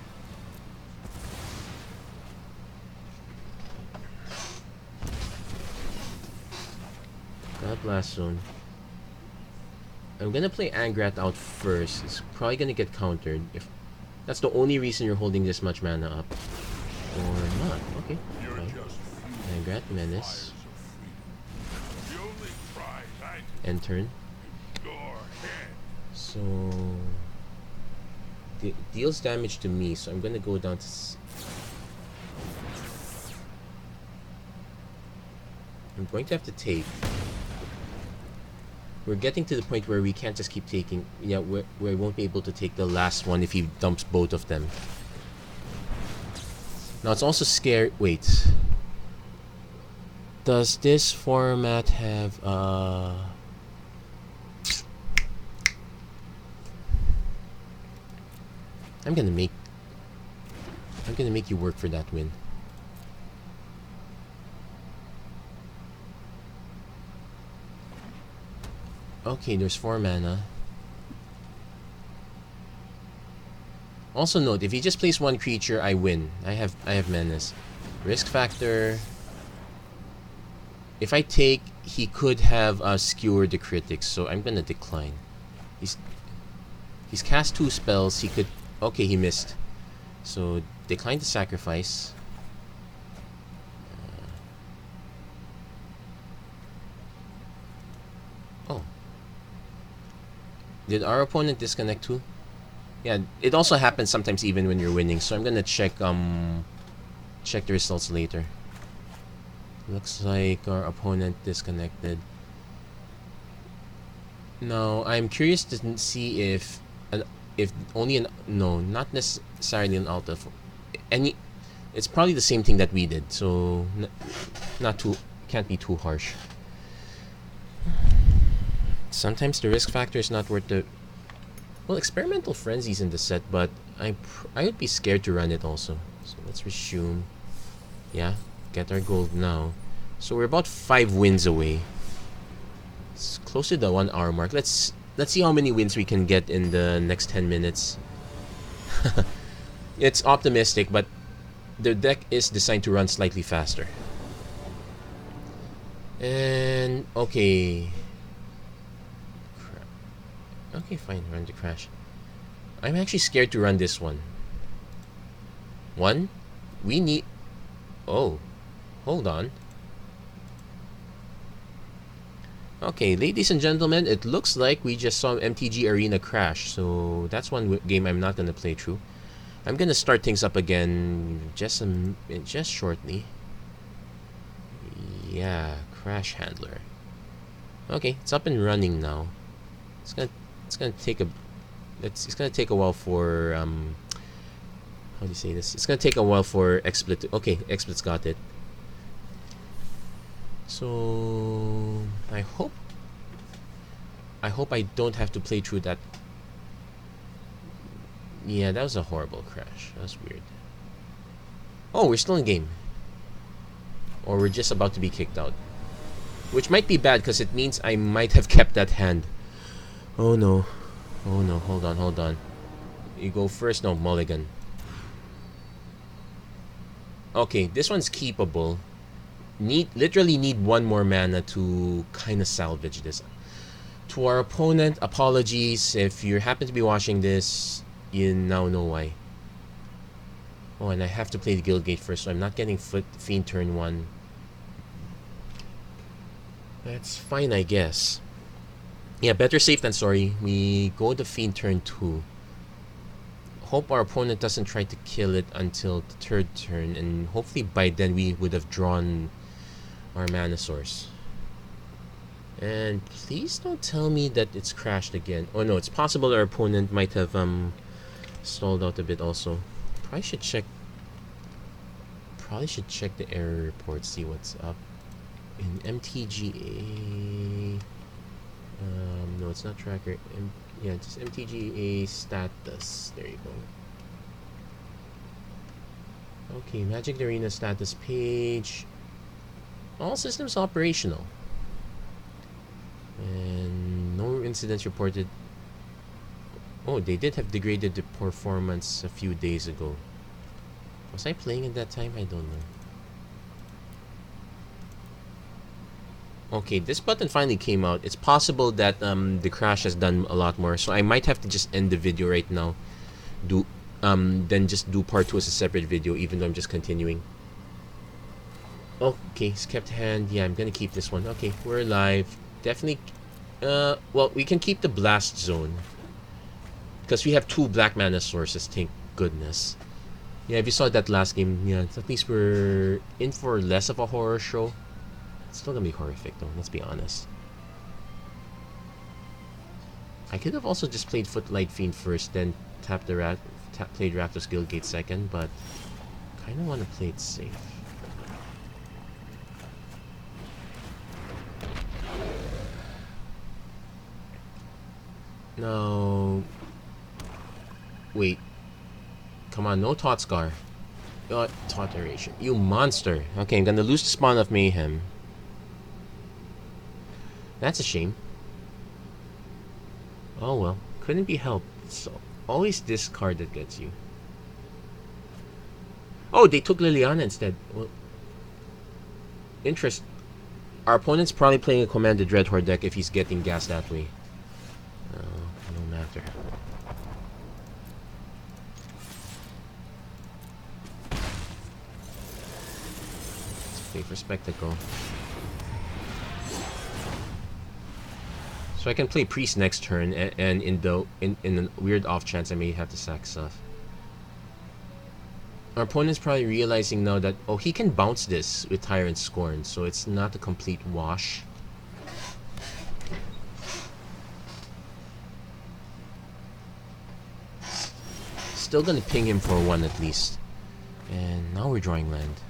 Got Blast Zone. I'm gonna play Angrath out first. It's probably gonna get countered. If that's the only reason you're holding this much mana up. Or not. Okay. Fine. Angrath, Menace. End turn. So... deals damage to me, so I'm gonna go down to... I'm going to have to take... We're getting to the point where we can't just keep taking... Yeah, where we won't be able to take the last one if he dumps both of them. Now it's also scary... Wait. Does this format have... I'm gonna make you work for that win. Okay, there's 4 mana. Also note, if he just plays 1 creature, I win. I have menace. Risk factor. If I take, he could have skewered the critics, so I'm gonna decline. He's cast 2 spells. He could. Okay, he missed. So decline to sacrifice. Oh. Did our opponent disconnect too? Yeah, it also happens sometimes even when you're winning. So I'm gonna check the results later. Looks like our opponent disconnected. Now I'm curious to see if only an no, not necessarily an alta. It's probably the same thing that we did. So not too, can't be too harsh. Sometimes the risk factor is not worth the... Well, Experimental Frenzy's in the set, but I would be scared to run it also. So let's resume. Yeah, get our gold now. So we're about 5 wins away. It's close to the 1 hour mark. Let's see how many wins we can get in the next 10 minutes. It's optimistic, but the deck is designed to run slightly faster. And okay. Okay, fine, run the crash. I'm actually scared to run this one. We need... Oh, hold on. Okay, ladies and gentlemen, it looks like we just saw MTG Arena crash. So that's one game I'm not going to play through. I'm going to start things up again just shortly. Yeah, crash handler. Okay, it's up and running now. It's gonna take a while for how do you say this? It's gonna take a while for XSplit. Okay, XSplit's got it. So I hope I don't have to play through that. Yeah, that was a horrible crash. That was weird. Oh, we're still in game. Or we're just about to be kicked out. Which might be bad because it means I might have kept that hand. Oh no. Oh no, hold on, hold on. You go first, no, mulligan. Okay, this one's keepable. Literally need one more mana to kind of salvage this. To our opponent, apologies. If you happen to be watching this, you now know why. Oh, and I have to play the Guildgate first, so I'm not getting Fiend turn 1. That's fine, I guess. Yeah, better safe than sorry. We go to Fiend turn 2. Hope our opponent doesn't try to kill it until the 3rd turn, and hopefully by then we would have drawn our mana source. And please don't tell me that it's crashed again. Oh no, it's possible our opponent might have stalled out a bit also. Probably should check the error report, see what's up. In MTGA, no, it's not tracker. Yeah, just MTGA status. There you go. Okay, Magic Arena status page. All systems operational. And no incidents reported. Oh, they did have degraded the performance a few days ago. Was I playing at that time? I don't know. Okay, this button finally came out. It's possible that the crash has done a lot more, so I might have to just end the video right now. Then just do part 2 as a separate video, even though I'm just continuing. Okay, kept hand. Yeah, I'm gonna keep this one. Okay, we're live. Definitely. Well, we can keep the blast zone because we have 2 black mana sources. Thank goodness. Yeah, if you saw that last game, yeah, at least we're in for less of a horror show. It's still gonna be horrific though, let's be honest. I could have also just played Footlight Fiend first, then played Rakdos Guildgate second, but kinda wanna play it safe. No. Wait. Come on, no Tot Scar. Tot Erasure. You monster. Okay, I'm gonna lose the Spawn of Mayhem. That's a shame. Oh well, couldn't be helped. It's always this card that gets you. Oh, they took Liliana instead. Well, interest. Our opponent's probably playing a Commanded Dreadhorde deck if he's getting gas that way. No matter. Let's play for spectacle. So I can play Priest next turn, and in a weird off chance I may have to sack stuff. Our opponent's probably realizing now that, oh, he can bounce this with Tyrant Scorn, so it's not a complete wash. Still gonna ping him for 1 at least. And now we're drawing land.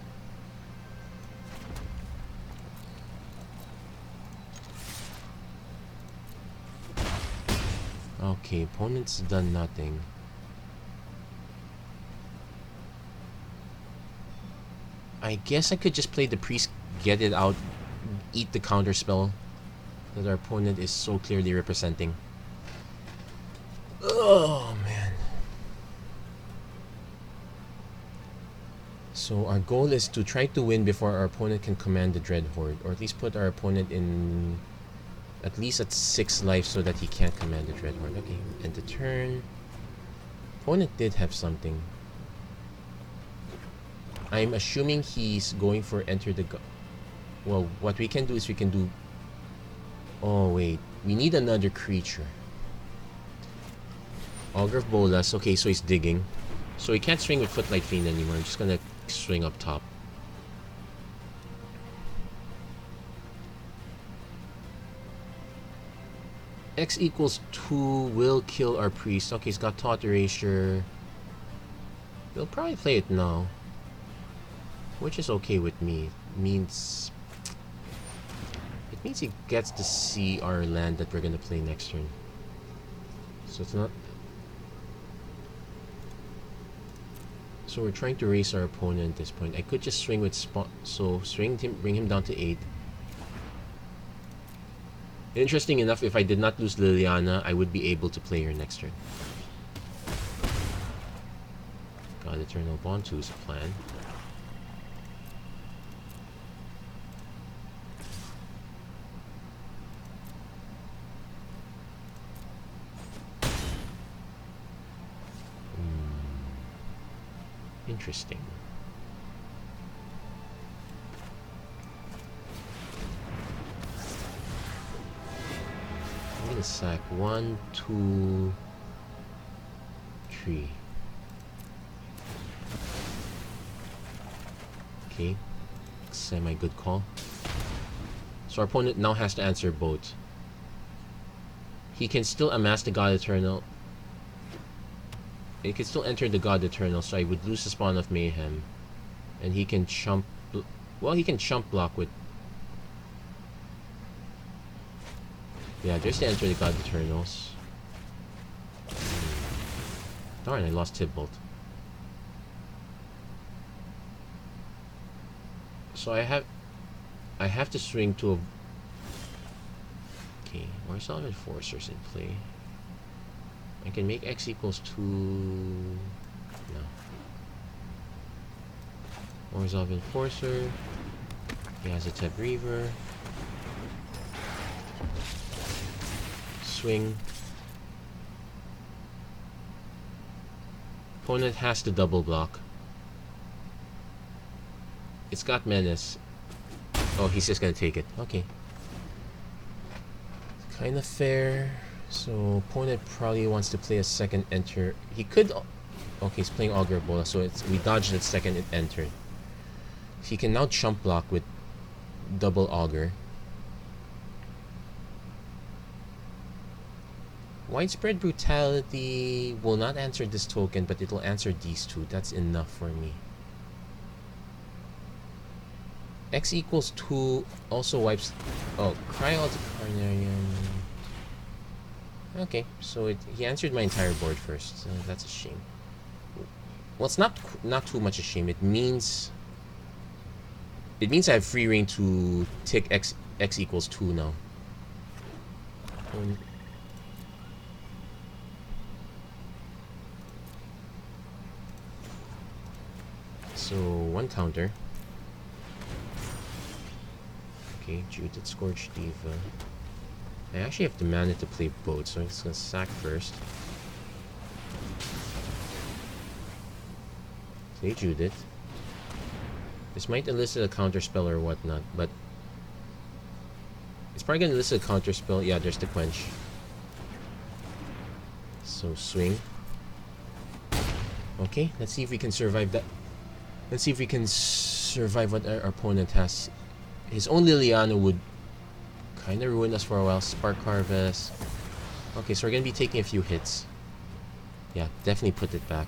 Okay, opponent's done nothing. I guess I could just play the Priest, get it out, eat the counter spell that our opponent is so clearly representing. Oh man. So our goal is to try to win before our opponent can command the Dreadhorde, or at least put our opponent in at least at 6 life so that he can't command the Dreadhorde. Okay, end the turn. Opponent did have something. I'm assuming he's going for enter the... Well, what we can do is we can do... Oh, wait. We need another creature. Augur of Bolas. Okay, so he's digging. So he can't swing with Footlight Fiend anymore. I'm just gonna swing up top. X equals 2 will kill our priest. Okay, he's got Tot Erasure. We'll probably play it now, which is okay with me. It means he gets to see our land that we're gonna play next turn. So it's not. So we're trying to raise our opponent at this point. I could just swing with spot. So swing him, bring him down to 8. Interesting enough, if I did not lose Liliana, I would be able to play her next turn. God Eternal Bond 2 is a plan. Interesting. I'm gonna sack 1, 2, 3. Okay, semi good call. So our opponent now has to answer both. He can still amass the God Eternal. He can still enter the God Eternal, so I would lose the Spawn of Mayhem. And he can chump... Well, he can chump block with... Yeah, just to enter the God Eternals. Darn, I lost Tibbolt. So I have to swing to a... Okay, where's all the Enforcers in play? I can make X equals 2... No. Resolve Enforcer. He has a Teb Reaver. Swing. Opponent has to double block. It's got Menace. Oh, he's just gonna take it. Okay. Kind of fair. So opponent probably wants to play a second enter. He could. Okay, he's playing Augur Bola, so we dodged that second enter. He can now chump block with double Augur. Widespread Brutality will not answer this token, but it'll answer these two. That's enough for me. X equals 2 also wipes... Oh, Cry Alter Carnarian... Okay, so he answered my entire board first. So that's a shame. Well, it's not too much a shame. It means I have free reign to tick X equals 2 now. So one counter. Okay, Judith Scourge Diva. I actually have the mana to play both, so I'm just gonna sack first. Play Judith. This might elicit a counter spell or whatnot, but it's probably gonna elicit a counter spell. Yeah, there's the quench. So swing. Okay, let's see if we can survive that. Let's see if we can survive what our opponent has. His own Liliana would kind of ruin us for a while. Spark Harvest. Okay, so we're gonna be taking a few hits. Yeah, definitely put it back.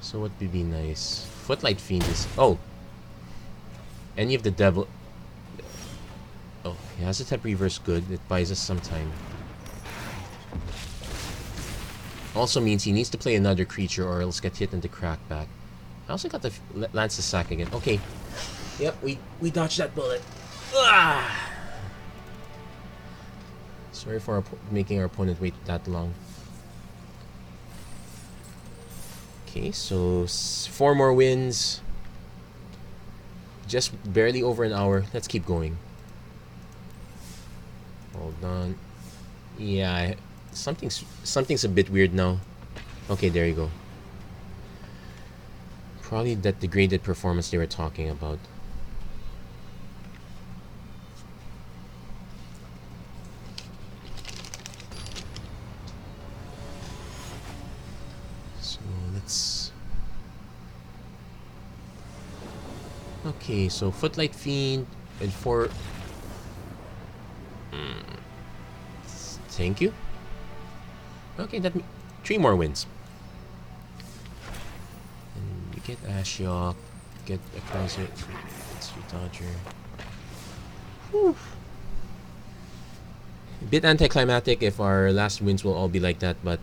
So what would be nice? Footlight Fiend is... Oh! Any of the devil... Oh, he has a Tep Reverse good. It buys us some time. Also means he needs to play another creature or else get hit in the crackback. I also got the Lance the Sack again. Okay. Yep, we dodged that bullet. Ah! Sorry for making our opponent wait that long. Okay, so 4 more wins. Just barely over an hour. Let's keep going. Hold on. Yeah, something's a bit weird now. Okay, there you go. Probably that degraded performance they were talking about. So let's... Okay, so Footlight Fiend and 4... Thank you. Okay, that 3 more wins. And you get Ashiok, get a Kaiser, Sweet Dodger. Whew. A bit anticlimactic if our last wins will all be like that, but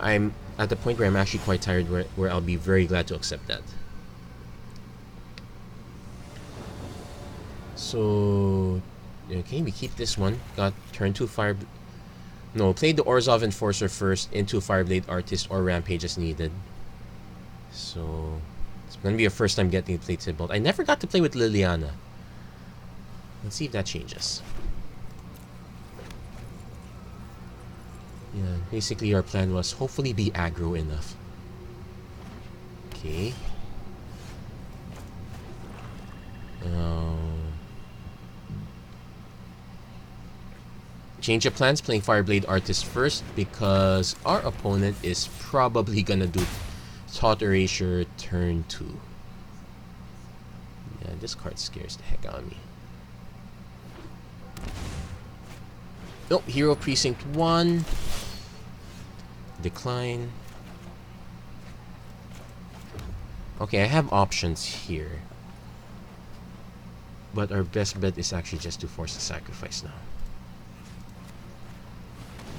I'm at the point where I'm actually quite tired, where I'll be very glad to accept that. So, okay, we keep this one. Got turn 2 fire. No, played the Orzhov Enforcer first into Fireblade Artist or Rampage as needed. So, it's gonna be your first time getting to play Tybalt. I never got to play with Liliana. Let's see if that changes. Yeah, basically our plan was hopefully be aggro enough. Okay. Change of plans, playing Fireblade Artist first because our opponent is probably gonna do Thought Erasure turn 2. Yeah, this card scares the heck out of me. Nope, Hero Precinct 1. Decline. Okay, I have options here. But our best bet is actually just to force the sacrifice now.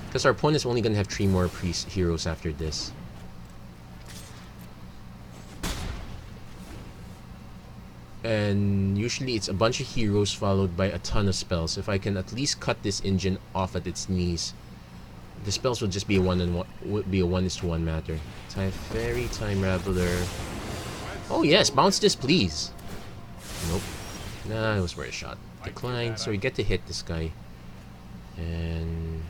Because our opponent's only gonna have 3 more heroes after this. And usually it's a bunch of heroes followed by a ton of spells. If I can at least cut this engine off at its knees, the spells will just be a 1:1 matter. Fairy, Time Raveler. Oh yes, bounce this please. Nope. Nah, it was worth a shot. Decline, so we get to hit this guy. And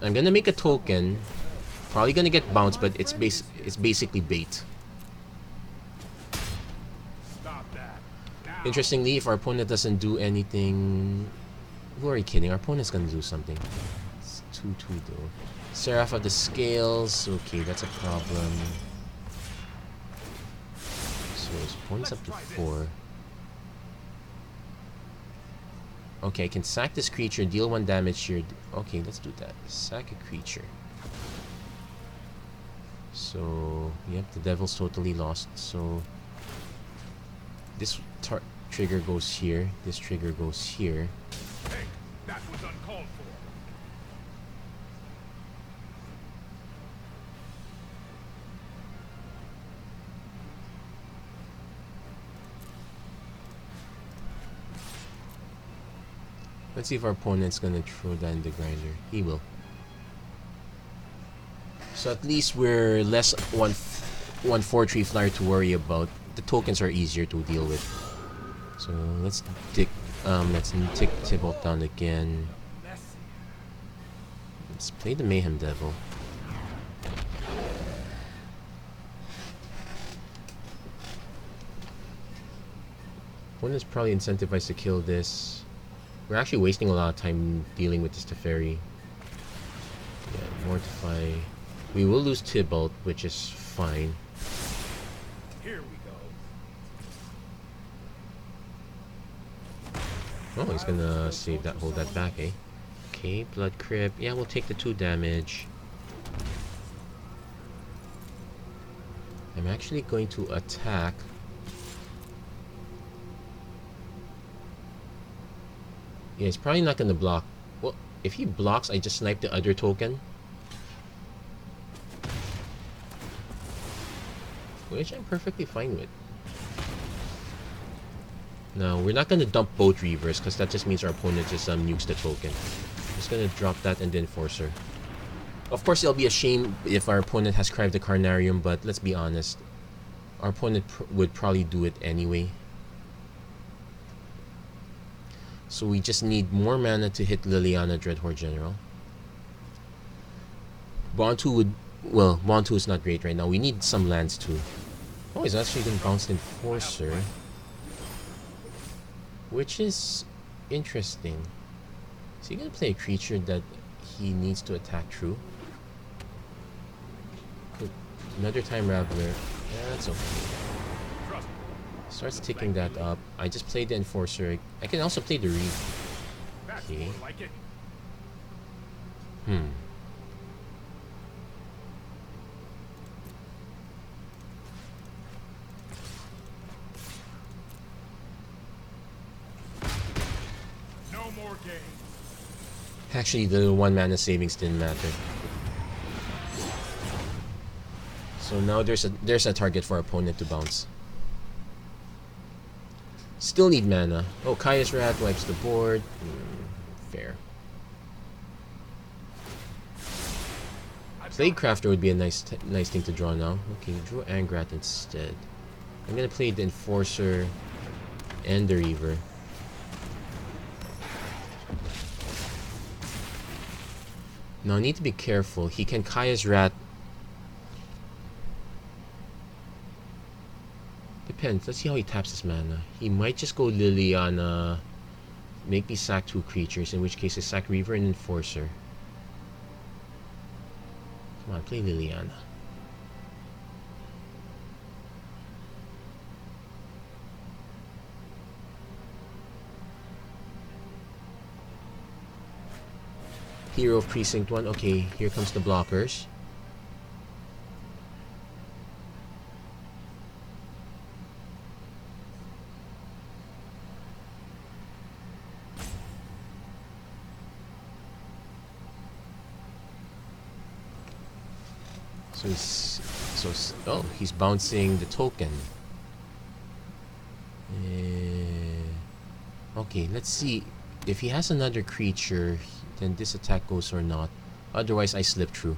I'm gonna make a token. Probably gonna get bounced, but it's basically bait. Interestingly, if our opponent doesn't do anything, who are you kidding? Our opponent's gonna do something. It's 2/2 though. Seraph of the Scales. Okay, that's a problem. So his opponent's up to 4. Okay, I can sack this creature, deal 1 damage here. Okay, let's do that. Sack a creature. So, yep, the devil's totally lost. So, this trigger goes here. This trigger goes here. Hey, that was uncalled for. Let's see if our opponent's gonna throw that in the grinder. He will. So at least we're less one 4/3 flyer to worry about. The tokens are easier to deal with. So let's take Tybalt down again. Let's play the Mayhem Devil. Opponent's probably incentivized to kill this. We're actually wasting a lot of time dealing with this Teferi. Yeah, Mortify. We will lose Tybalt, which is fine. Here we go. Oh, he's gonna save that, hold that back, eh? Okay, Blood Crypt. Yeah, we'll take the 2 damage. I'm actually going to attack. Yeah, he's probably not gonna block. Well, if he blocks, I just snipe the other token. Which I'm perfectly fine with. No, we're not gonna dump both Reavers, because that just means our opponent just nukes the token. Just gonna drop that and then Enforcer. Of course, it'll be a shame if our opponent has Cry of the Carnarium, but let's be honest. Our opponent would probably do it anyway. So we just need more mana to hit Liliana Dreadhorde General. Bontu would... Well, Bontu is not great right now. We need some lands too. Oh, he's actually going to bounce Enforcer. Which is interesting. Is he going to play a creature that he needs to attack through? Good. Another Time Raveler. Yeah, that's okay. Starts ticking that up. I just played the Enforcer. I can also play the Reef. Okay. Actually, the 1 mana savings didn't matter. So now there's a target for our opponent to bounce. Still need mana. Oh, Kaya's Rat wipes the board. Fair. Plague Crafter would be a nice thing to draw now. Okay, drew Angrat instead. I'm gonna play the Enforcer and the Reaver. Now I need to be careful. He can Kaya's Rat. Depends. Let's see how he taps his mana. He might just go Liliana. Make me sack 2 creatures, in which case I sack Reaver and Enforcer. Come on, play Liliana. Hero of Precinct 1. Okay, here comes the blockers. So he's bouncing the token. Okay, let's see if he has another creature, then this attack goes or not. Otherwise, I slip through.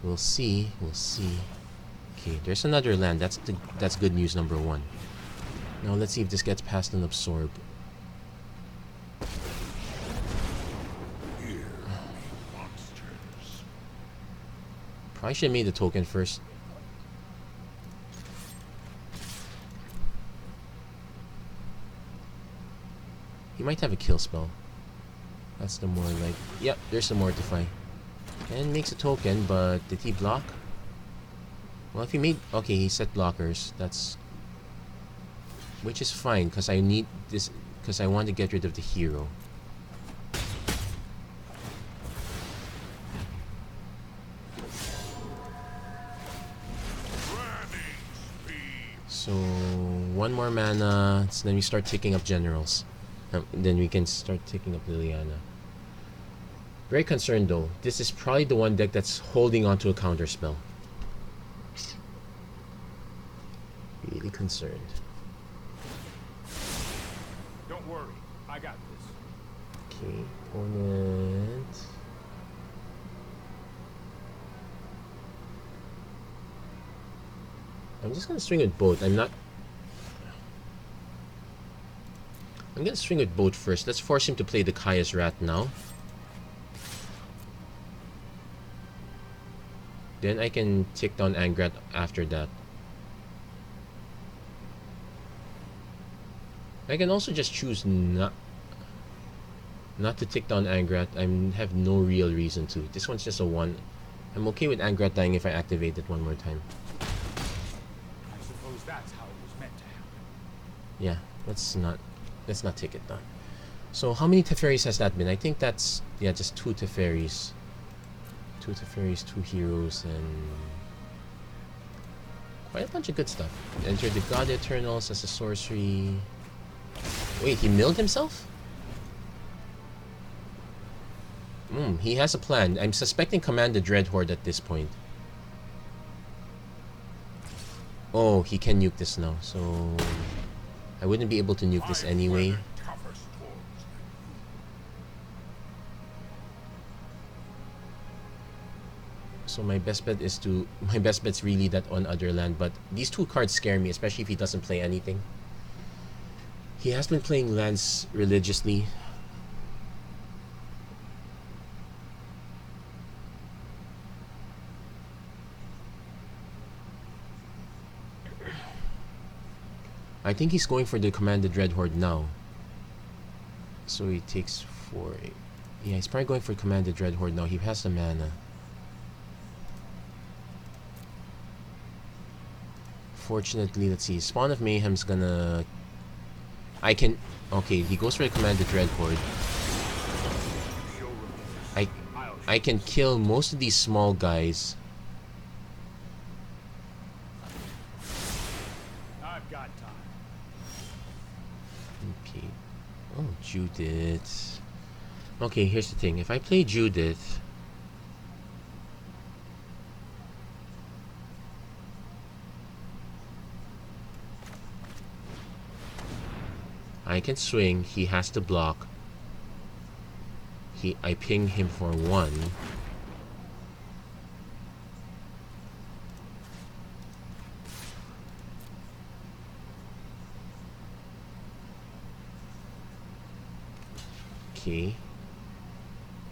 We'll see. We'll see. Okay, there's another land. That's good news number 1. Now let's see if this gets past an absorb. Probably should have made the token first. He might have a kill spell. That's the more like... Yep, there's the Mortify. And makes a token, but did he block? Well, if he made... Okay, he set blockers. That's... Which is fine, because I need this... Because I want to get rid of the hero. So, 1 more mana, so then we start taking up generals. Then we can start taking up Liliana. Very concerned though. This is probably the one deck that's holding on to a counter spell. Really concerned. Don't worry, I got this. Okay, opponent. I'm just gonna swing with both. I'm gonna swing with both first. Let's force him to play the Kaya's Rat now. Then I can tick down Angrat after that. I can also just choose not to tick down Angrat. I have no real reason to. This one's just a 1. I'm okay with Angrat dying if I activate it 1 more time. I suppose that's how it was meant to happen. Yeah, let's not take it down. So how many Teferis has that been? I think that's, yeah, just 2 Teferis. 2 Teferis, 2 heroes, and quite a bunch of good stuff. Enter the God Eternals as a sorcery. Wait, he milled himself? He has a plan. I'm suspecting Command the Dreadhorde at this point. Oh, he can nuke this now, so I wouldn't be able to nuke this anyway. So my best bet's really that on other land, but these 2 cards scare me, especially if he doesn't play anything. He has been playing lands religiously. I think he's going for the Command the Dreadhorde now. So he takes 4. Yeah, he's probably going for Command the Dreadhorde now. He has the mana. Fortunately, let's see. Spawn of Mayhem's gonna... Okay, he goes for the Command the Dreadhorde. I can kill most of these small guys. I've got time. Okay. Oh, Judith. Okay, here's the thing. If I play Judith... I can swing. He has to block. I ping him for 1. Okay.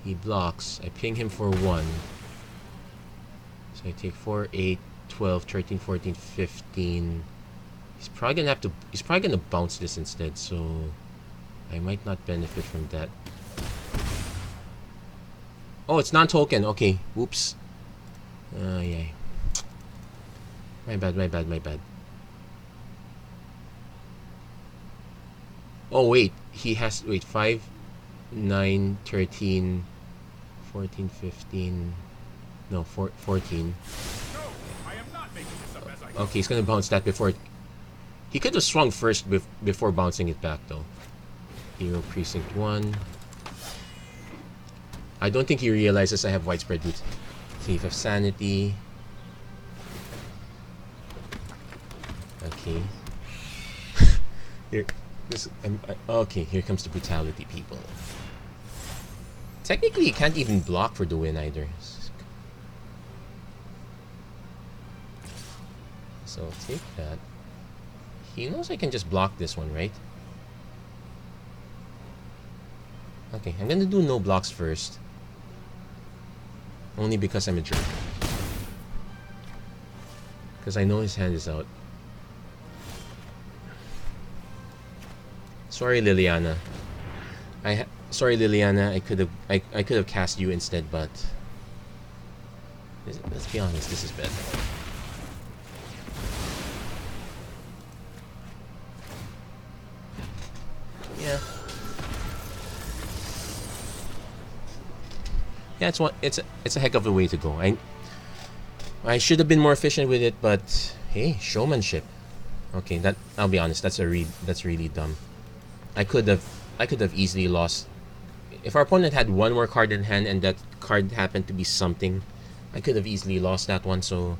He blocks. I ping him for 1. So I take 4, 8, 12, 13, 14, 15. He's probably gonna bounce this instead, so I might not benefit from that. Oh, it's non-token. Okay. Whoops. Yeah. My bad. Oh, wait. He has... Wait, 5, 9, 13, 14, 15... No, 14. No, I am not making this up as I Okay, he's gonna bounce that before... He could have swung first before bouncing it back, though. Hero Precinct 1. I don't think he realizes I have widespread boots. Thief of Sanity. Okay. Okay, here comes the brutality, people. Technically, you can't even block for the win either. So I'll take that. He knows I can just block this one, right? Okay, I'm gonna do no blocks first. Only because I'm a jerk. Because I know his hand is out. Sorry, Liliana. Sorry, Liliana. I could have cast you instead, but let's be honest, this is better. Yeah. Yeah, it's a heck of a way to go. I should have been more efficient with it, but hey, showmanship. Okay, I'll be honest, that's really dumb. I could have easily lost. If our opponent had one more card in hand and that card happened to be something, I could have easily lost that one, so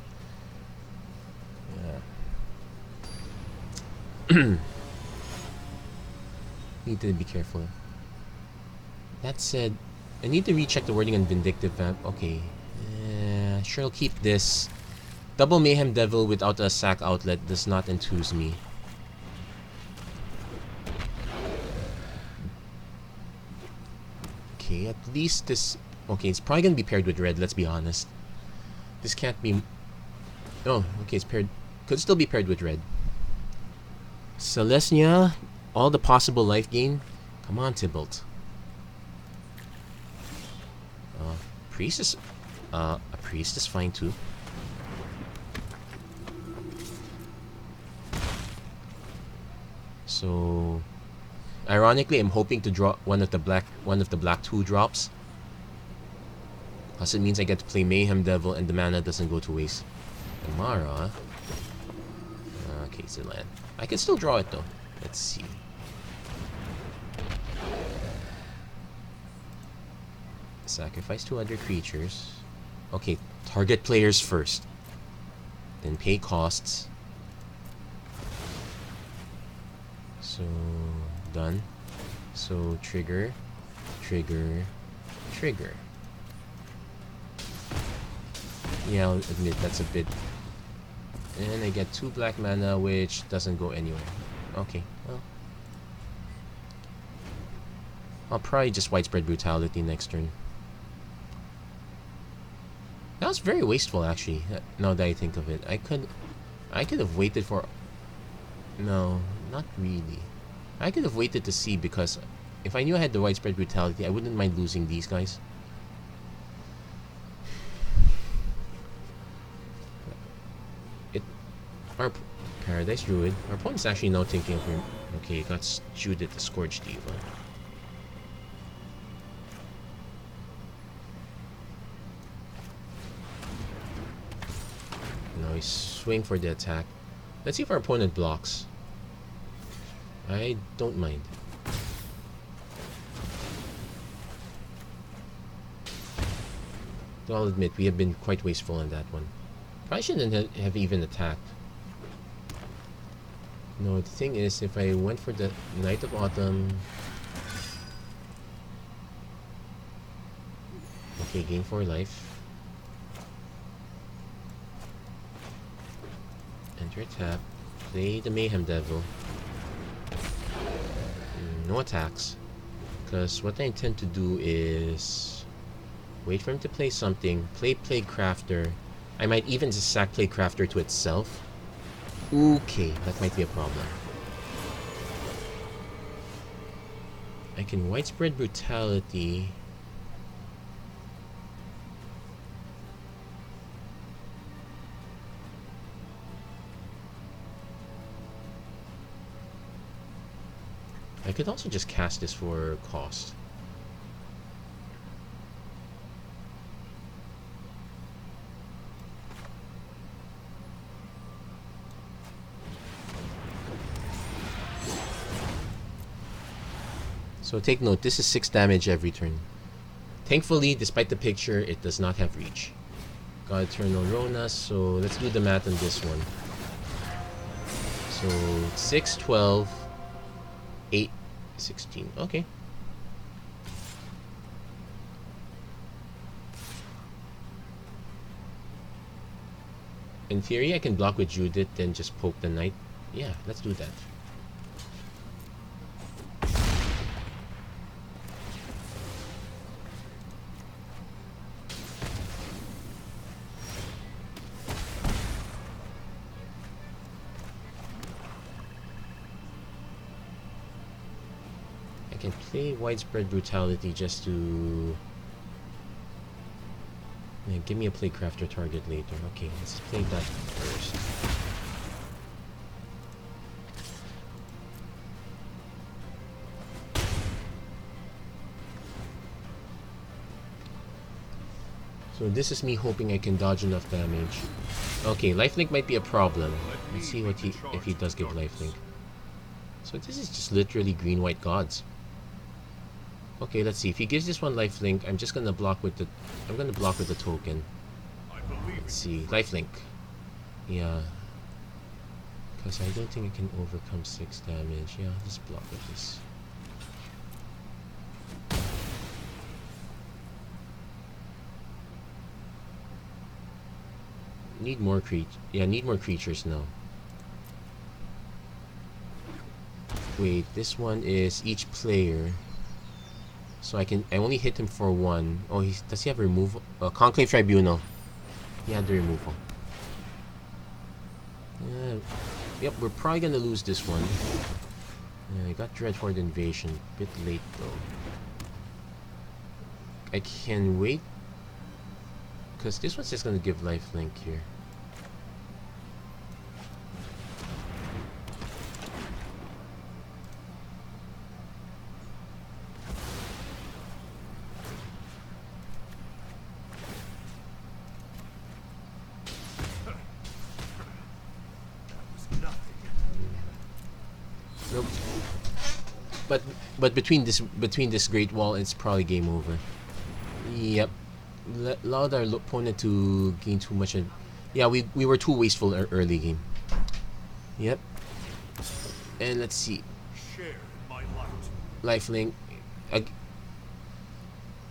yeah. Need to be careful. That said, I need to recheck the wording on Vindictive Vamp. Okay. Sure, I'll keep this. Double Mayhem Devil without a sack outlet does not enthuse me. Okay, at least this... Okay, it's probably gonna be paired with red, let's be honest. This can't be... Oh, okay, it's paired... Could still be paired with red. Celestia, all the possible life gain. Come on, Tybalt. Priest is... a priest is fine too. So... Ironically, I'm hoping to draw one of the black 2 drops. Because it means I get to play Mayhem Devil and the mana doesn't go to waste. Amara. Okay, it's a land. I can still draw it though. Let's see. Sacrifice 2 other creatures. Okay, target players first. Then pay costs. So, done. So, trigger. Yeah, I'll admit that's a bit... And I get 2 black mana, which doesn't go anywhere. Okay, well. I'll probably just widespread brutality next turn. That was very wasteful, actually, now that I think of it. I could have waited for... No, not really. I could have waited to see, because if I knew I had the widespread brutality, I wouldn't mind losing these guys. Our Paradise Druid. Our opponent's actually now thinking of him. Okay, got stewed at the Scourge Diva. Now we swing for the attack. Let's see if our opponent blocks. I don't mind. Though I'll admit, we have been quite wasteful on that one. Probably shouldn't have even attacked. No, the thing is, if I went for the Night of Autumn... Okay, gain 4 life. Enter tap. Play the Mayhem Devil. No attacks. Because what I intend to do is... wait for him to play something. Play Plague Crafter. I might even just sack Plague Crafter to itself. Okay, that might be a problem. I can Widespread Brutality. I could also just cast this for cost. So take note, this is 6 damage every turn. Thankfully, despite the picture, it does not have reach. Got Eternal Rona, so let's do the math on this one. So 6, 12, 8, 16. Okay. In theory, I can block with Judith, then just poke the knight. Yeah, let's do that. I can play Widespread Brutality just to... yeah, give me a Plague Crafter target later. Okay, let's play that first. So this is me hoping I can dodge enough damage. Okay, lifelink might be a problem. Let's see what if he does give lifelink. So this is just literally green-white gods. Okay, let's see. If he gives this one lifelink, I'm just gonna block with the... I'm gonna block with the token. Let's see. Lifelink. Yeah. Because I don't think I can overcome 6 damage. Yeah, let's block with this. Need more need more creatures now. Wait, this one is each player. So I only hit him for 1. Oh, does he have removal? Conclave Tribunal. He had the removal. Yep, we're probably gonna lose this one. I got Dreadhorde Invasion. Bit late though. I can wait. Because this one's just gonna give lifelink here. Nope. But between this Great Wall, it's probably game over. Yep. Allowed our opponent to gain too much. Yeah, we were too wasteful early game. Yep. And let's see. Lifelink.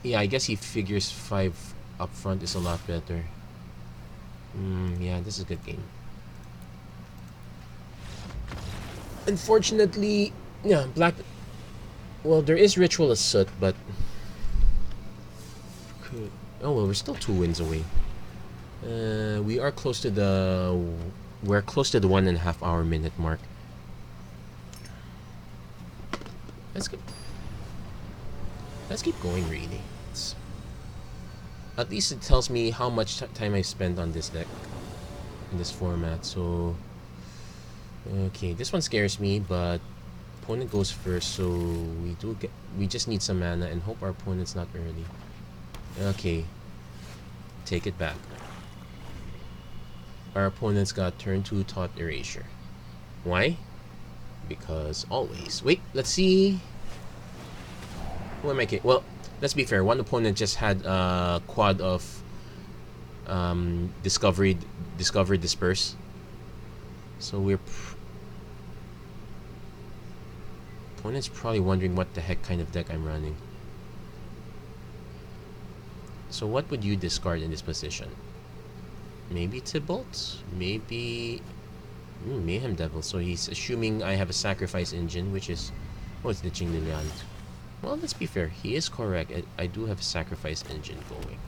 Yeah, I guess he figures 5 up front is a lot better. Yeah, this is a good game. Unfortunately, yeah, black... Well, there is Ritual of Soot, but... Oh, well, we're still 2 wins away. We are close to the... We're close to the 1.5 hour minute mark. Let's keep going, really. At least it tells me how much time I spent on this deck. In this format, so... Okay, this one scares me, but... Opponent goes first, so we just need some mana and hope our opponent's not early. Okay. Take it back. Our opponent's got turn 2 Taught Erasure. Why? Because always. Wait, let's see. Who am I kidding? Well, let's be fair. One opponent just had a quad of Discover Disperse. So we're Opponent's probably wondering what the heck kind of deck I'm running. So what would you discard in this position? Maybe Tybalt? Maybe... Mayhem Devil. So he's assuming I have a sacrifice engine, which is... Oh, it's ditching Liliana. Well, let's be fair. He is correct. I do have a sacrifice engine going.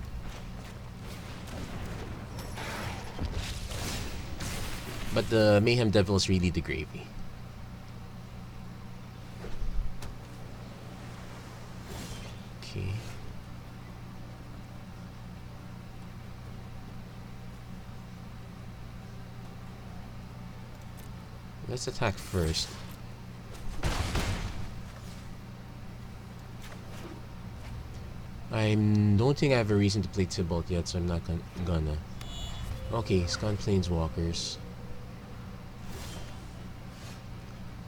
But the Mayhem Devil is really the gravy. Okay. Let's attack first. I don't think I have a reason to play Tybalt yet, so I'm not gonna. Okay, he's gone Planeswalkers.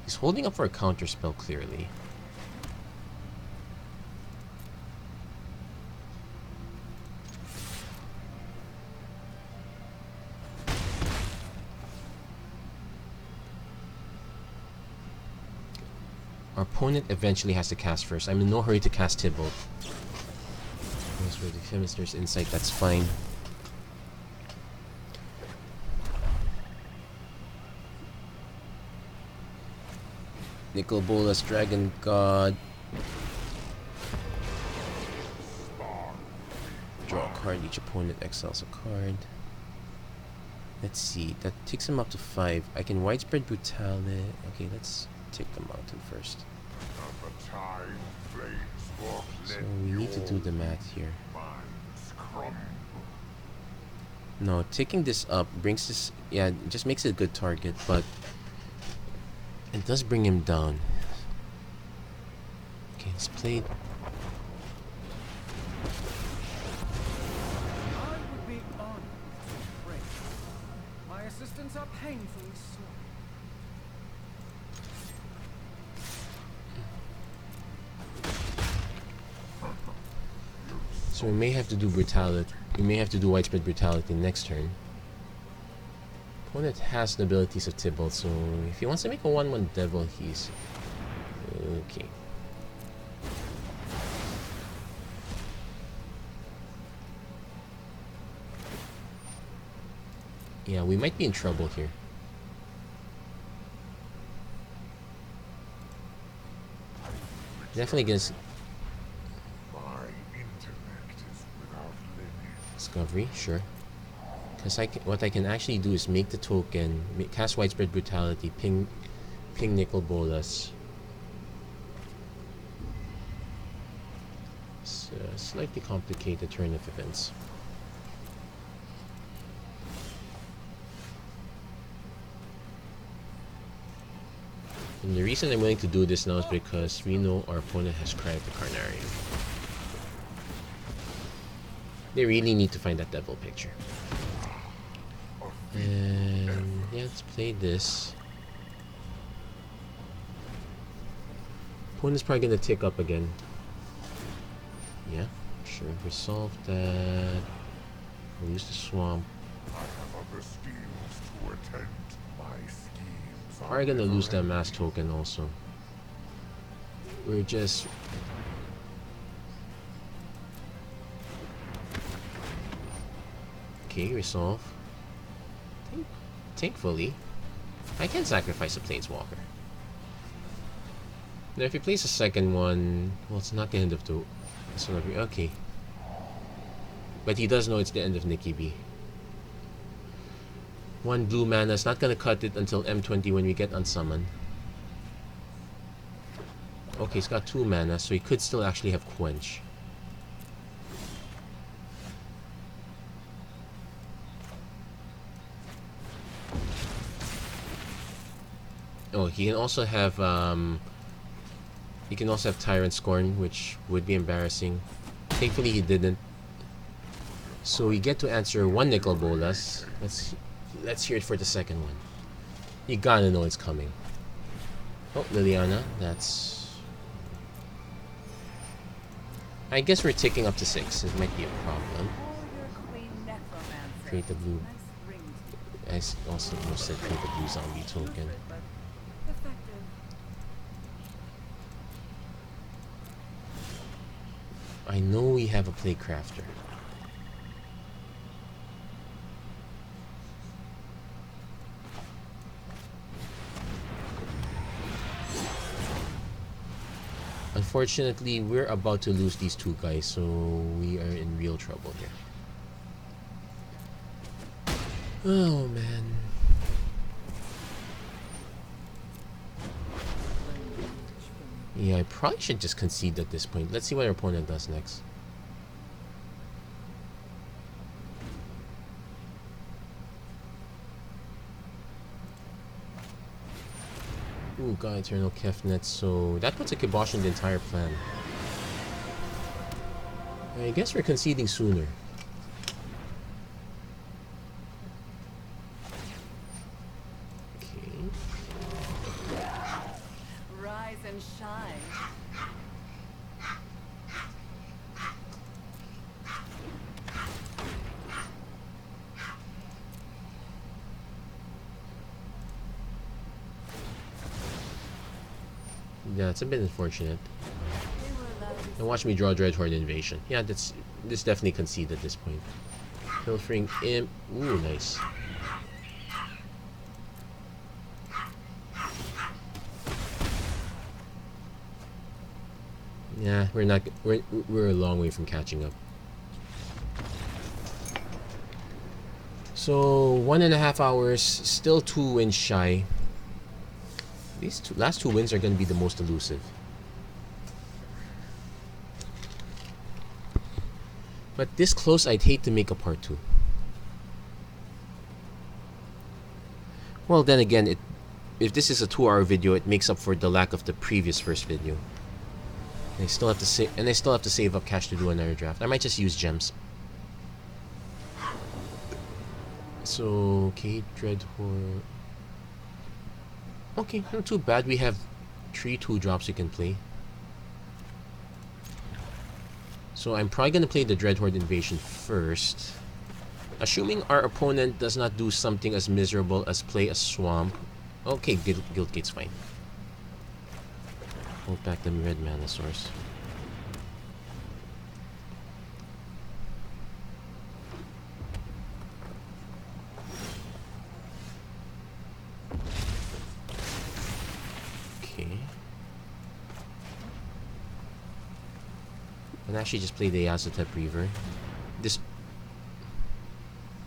He's holding up for a counter spell clearly. Our opponent eventually has to cast first. I'm in no hurry to cast Tybalt. For the Chemist's Insight, that's fine. Nicol Bolas, Dragon God. Draw a card, each opponent exiles a card. Let's see, that takes him up to 5. I can Widespread Brutality. Okay, let's take the mountain first. So we need to do the math here. No, taking this up brings this... Yeah, it just makes it a good target, but... It does bring him down. Okay, let's play... I would be honored to pray. My assistants are painfully slow. So we may have to do Brutality. We may have to do Widespread Brutality next turn. Opponent has the abilities of Tybalt, so if he wants to make a 1/1 Devil, he's... Okay. Yeah, we might be in trouble here. Definitely against... Discovery, sure. Because what I can actually do is make the token, cast Widespread Brutality, ping Nicol Bolas. It's a slightly complicated turn of events. And the reason I'm willing to do this now is because we know our opponent has Cry the Carnarium. They really need to find that devil picture. And yeah, let's play this. Opponent's probably gonna tick up again. Yeah, sure. Resolve that. We'll use the swamp. Probably gonna lose that mass token also. We're just... Okay, resolve. Thankfully, I can sacrifice a Planeswalker. Now if he plays a second one, well, it's not the end of the... Okay. But he does know it's the end of Nikki B. 1 blue mana is not gonna cut it until M20 when we get unsummoned. Okay, he's got 2 mana, so he could still actually have Quench. Oh, he can also have Tyrant Scorn, which would be embarrassing. Thankfully he didn't. So we get to answer 1 Nicol Bolas. Let's hear it for the second one. You gotta know it's coming. Oh, Liliana, that's... I guess we're ticking up to 6. It might be a problem. Create the blue... I also said create the blue zombie token. I know we have a play crafter. Unfortunately, we're about to lose these two guys, so we are in real trouble here. Oh man. Yeah, I probably should just concede at this point. Let's see what our opponent does next. Ooh, got Eternal Kefnet, so that puts a kibosh on the entire plan. I guess we're conceding sooner. Okay. Rise and shine. Yeah, it's a bit unfortunate. They were allowed to And watch me draw Dreadhorde Invasion. Yeah, this definitely concede at this point. Pilfering Imp. Ooh, nice. Yeah, we're a long way from catching up. So 1.5 hours, still 2 wins shy. These last two wins are going to be the most elusive. But this close, I'd hate to make a part 2. Well, then again, if this is a 2-hour video, it makes up for the lack of the previous first video. And I still have to save up cash to do another draft. I might just use gems. So, okay, Dreadhorde. Okay, not too bad. We have 3 2-drops you can play. So I'm probably going to play the Dreadhorde Invasion first. Assuming our opponent does not do something as miserable as play a Swamp. Okay, Guildgate's fine. Hold back the red mana source. And actually just play the Yazotep Reaver. This,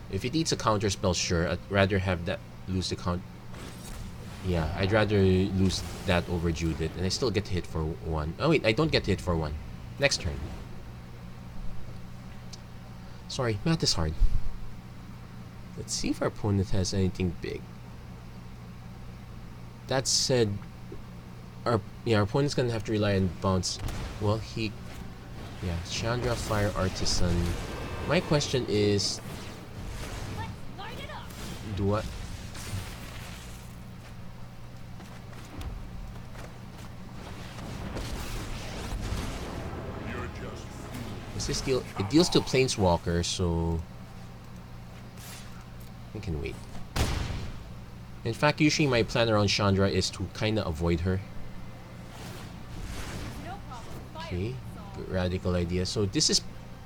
if it eats a counter spell, sure, I'd rather have that lose the count. Yeah, I'd rather lose that over Judith, and I still get to hit for 1. Oh wait, I don't get to hit for 1. Next turn. Sorry, math is hard. Let's see if our opponent has anything big. That said, our opponent's gonna have to rely on bounce. Well, yeah, Chandra, Fire Artisan. My question is, do I? Does this deal? It deals to planeswalker, so I can wait. In fact, usually my plan around Chandra is to kind of avoid her. Okay. Radical idea. So this is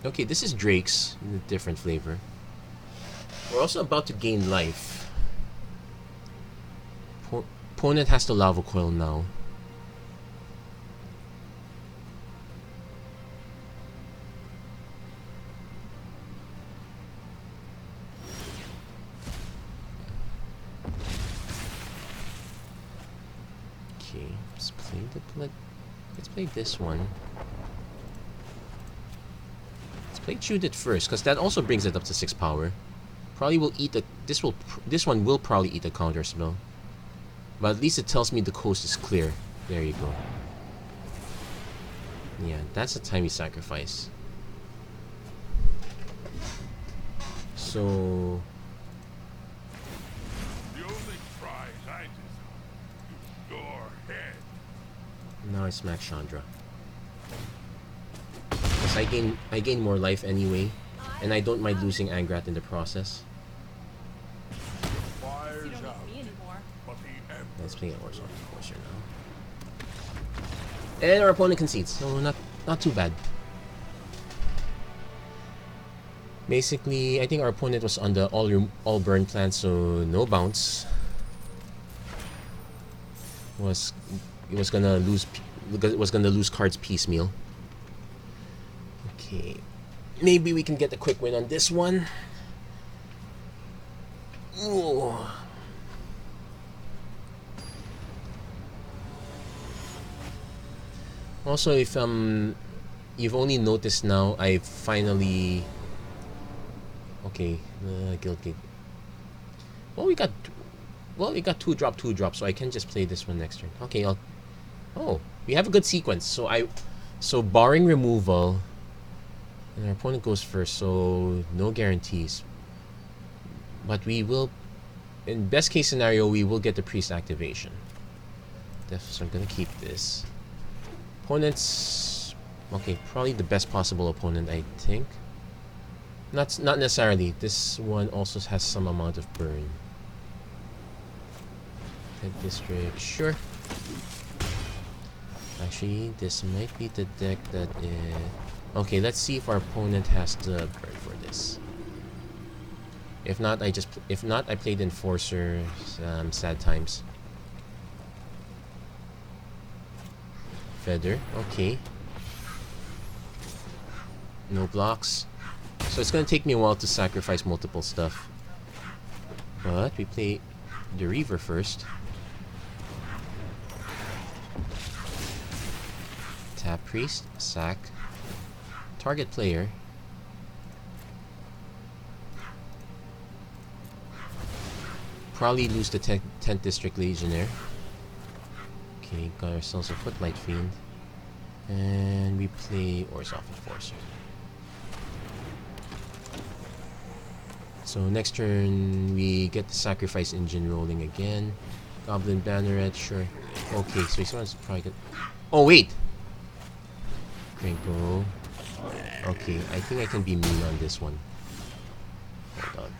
okay. This is Drake's in a different flavor. We're also about to gain life. Opponent has to Lava Coil now. Okay, let's play this one. Play Judith first, because that also brings it up to 6 power. Probably will eat this one will probably eat a counter spell. But at least it tells me the coast is clear. There you go. Yeah, that's a timely sacrifice. So The only prize I deserve is your head. now I smack Chandra. Because I gain more life anyway, and I don't mind losing Angrat in the process. Fire's You don't out, need me anymore. but the Emperor Let's play an Orson Forcer now. And our opponent concedes, so not too bad. Basically, I think our opponent was on the all burn plan, so no bounce. Was gonna lose cards piecemeal. Okay, maybe we can get a quick win on this one. Ooh. Also, if you've only noticed now, I finally Guild Gate. Well, we got 2 drop, so I can just play this one next turn. Okay, we have a good sequence. So barring removal, and our opponent goes first, so no guarantees. But we will, in best case scenario, we will get the priest activation. So I'm gonna keep this. Opponent's probably the best possible opponent, I think. Not necessarily. This one also has some amount of burn. Head district, sure. Actually, this might be the deck that is... Okay, let's see if our opponent has the burn for this. If not, I played Enforcer. Sad times. Feather, okay. No blocks. So it's gonna take me a while to sacrifice multiple stuff. But we play the Reaver first. Tap Priest, sack. Target player. Probably lose the 10th District Legionnaire. Okay, got ourselves a Footlight Fiend. And we play Orzhov Enforcer. So next turn, we get the Sacrifice Engine rolling again. Goblin Banneret, sure. Okay, so he wants to probably get... Oh, wait! Crinkle. Okay, I think I can be mean on this one. Hold on.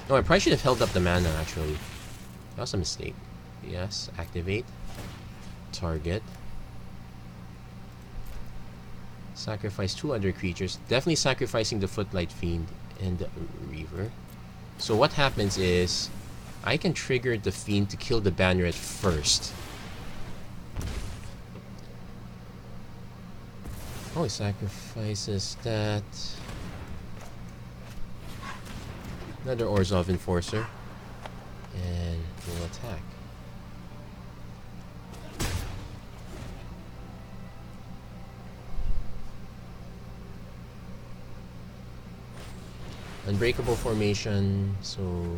Oh, I probably should have held up the mana, actually. That was a mistake. Yes, activate. Target. Sacrifice 2 other creatures. Definitely sacrificing the Footlight Fiend and the Reaver. So what happens is, I can trigger the Fiend to kill the Banneret first. Oh, he sacrifices that. Another Orzhov Enforcer. And we'll attack. Unbreakable formation, so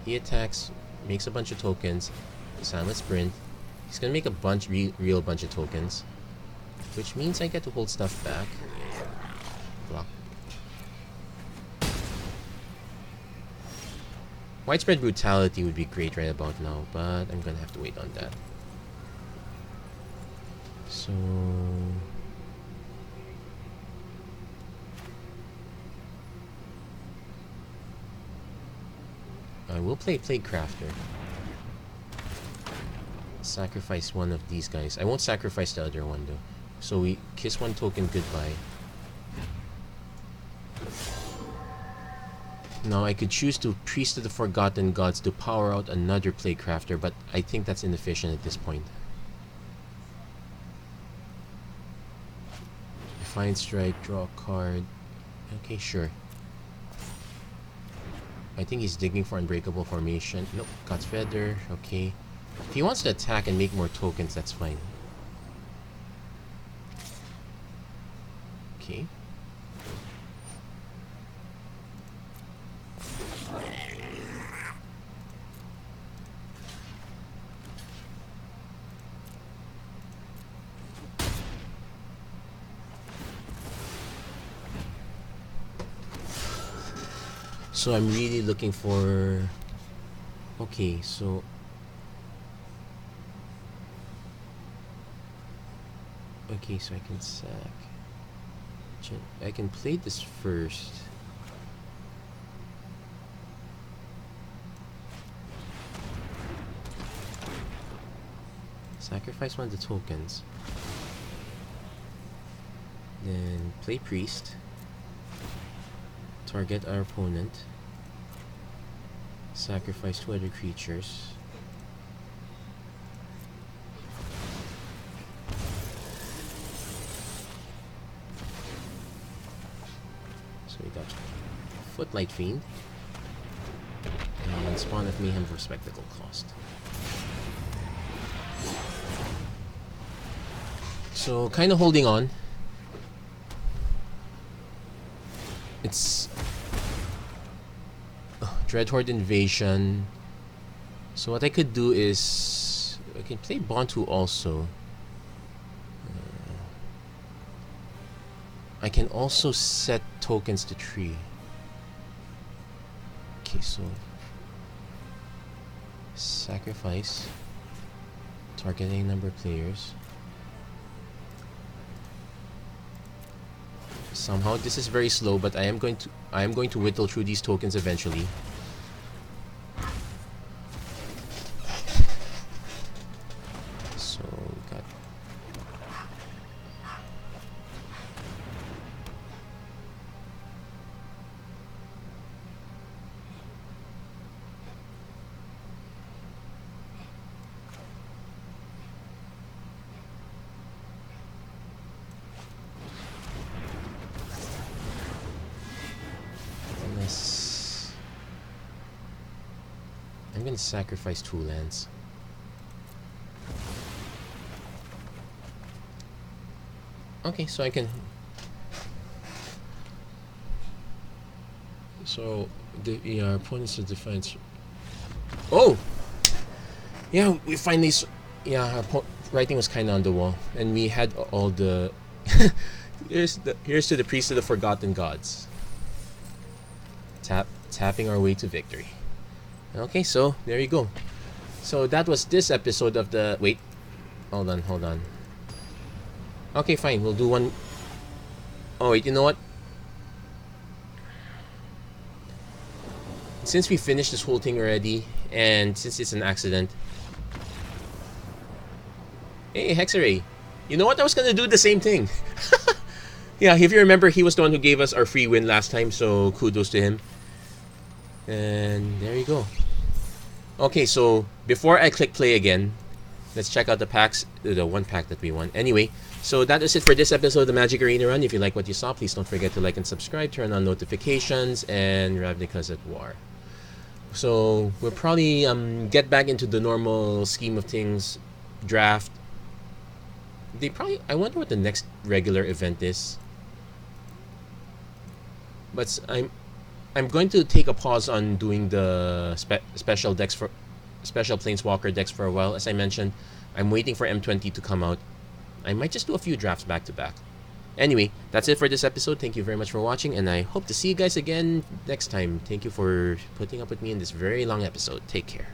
he attacks, makes a bunch of tokens, silent sprint. He's gonna make a real bunch of tokens, which means I get to hold stuff back. Block. Widespread Brutality would be great right about now, but I'm gonna have to wait on that. So I will play Crafter. Sacrifice one of these guys. I won't sacrifice the other one though. So we kiss one token goodbye. Now I could choose to Priest of the Forgotten Gods to power out another Plaguecrafter, but I think that's inefficient at this point. Defiant Strike, draw a card. Okay, sure. I think he's digging for Unbreakable Formation. Nope, God's Feather, okay. If he wants to attack and make more tokens, that's fine. Okay. So I'm really looking for... Okay, so... Okay, so I can sack. I can play this first. Sacrifice one of the tokens. Then play priest. Target our opponent. Sacrifice two other creatures. So we got Footlight Fiend. And Spawn of Mayhem for Spectacle cost. So kind of holding on. It's Dreadhorde Invasion. So what I could do is I can play Bontu also. I can also set tokens to 3. Okay, so sacrifice. Target a number of players. Somehow this is very slow, but I am going to whittle through these tokens eventually. So we got I'm gonna sacrifice 2 lands. Okay, so I can. So the opponent's defense. Oh, yeah, we finally. Yeah, writing was kind of on the wall, and we had all the. Here's to the priest of the forgotten gods. Tapping our way to victory. Okay, so there you go. So that was this episode of the. Wait, hold on. Okay, fine. We'll do one. Oh wait, you know what? Since we finished this whole thing already, and since it's an accident. Hey, Hexarray. You know what? I was gonna do the same thing. Yeah, if you remember, he was the one who gave us our free win last time, so kudos to him. And there you go. Okay, so before I click play again, let's check out the packs, the one pack that we won. Anyway, so that is it for this episode of the Magic Arena Run. If you like what you saw, please don't forget to like and subscribe, turn on notifications, and Ravnica's at war. So we'll probably get back into the normal scheme of things, draft. I wonder what the next regular event is. But I'm going to take a pause on doing the special planeswalker decks for a while. As I mentioned, I'm waiting for M20 to come out. I might just do a few drafts back to back. Anyway, that's it for this episode. Thank you very much for watching, and I hope to see you guys again next time. Thank you for putting up with me in this very long episode. Take care.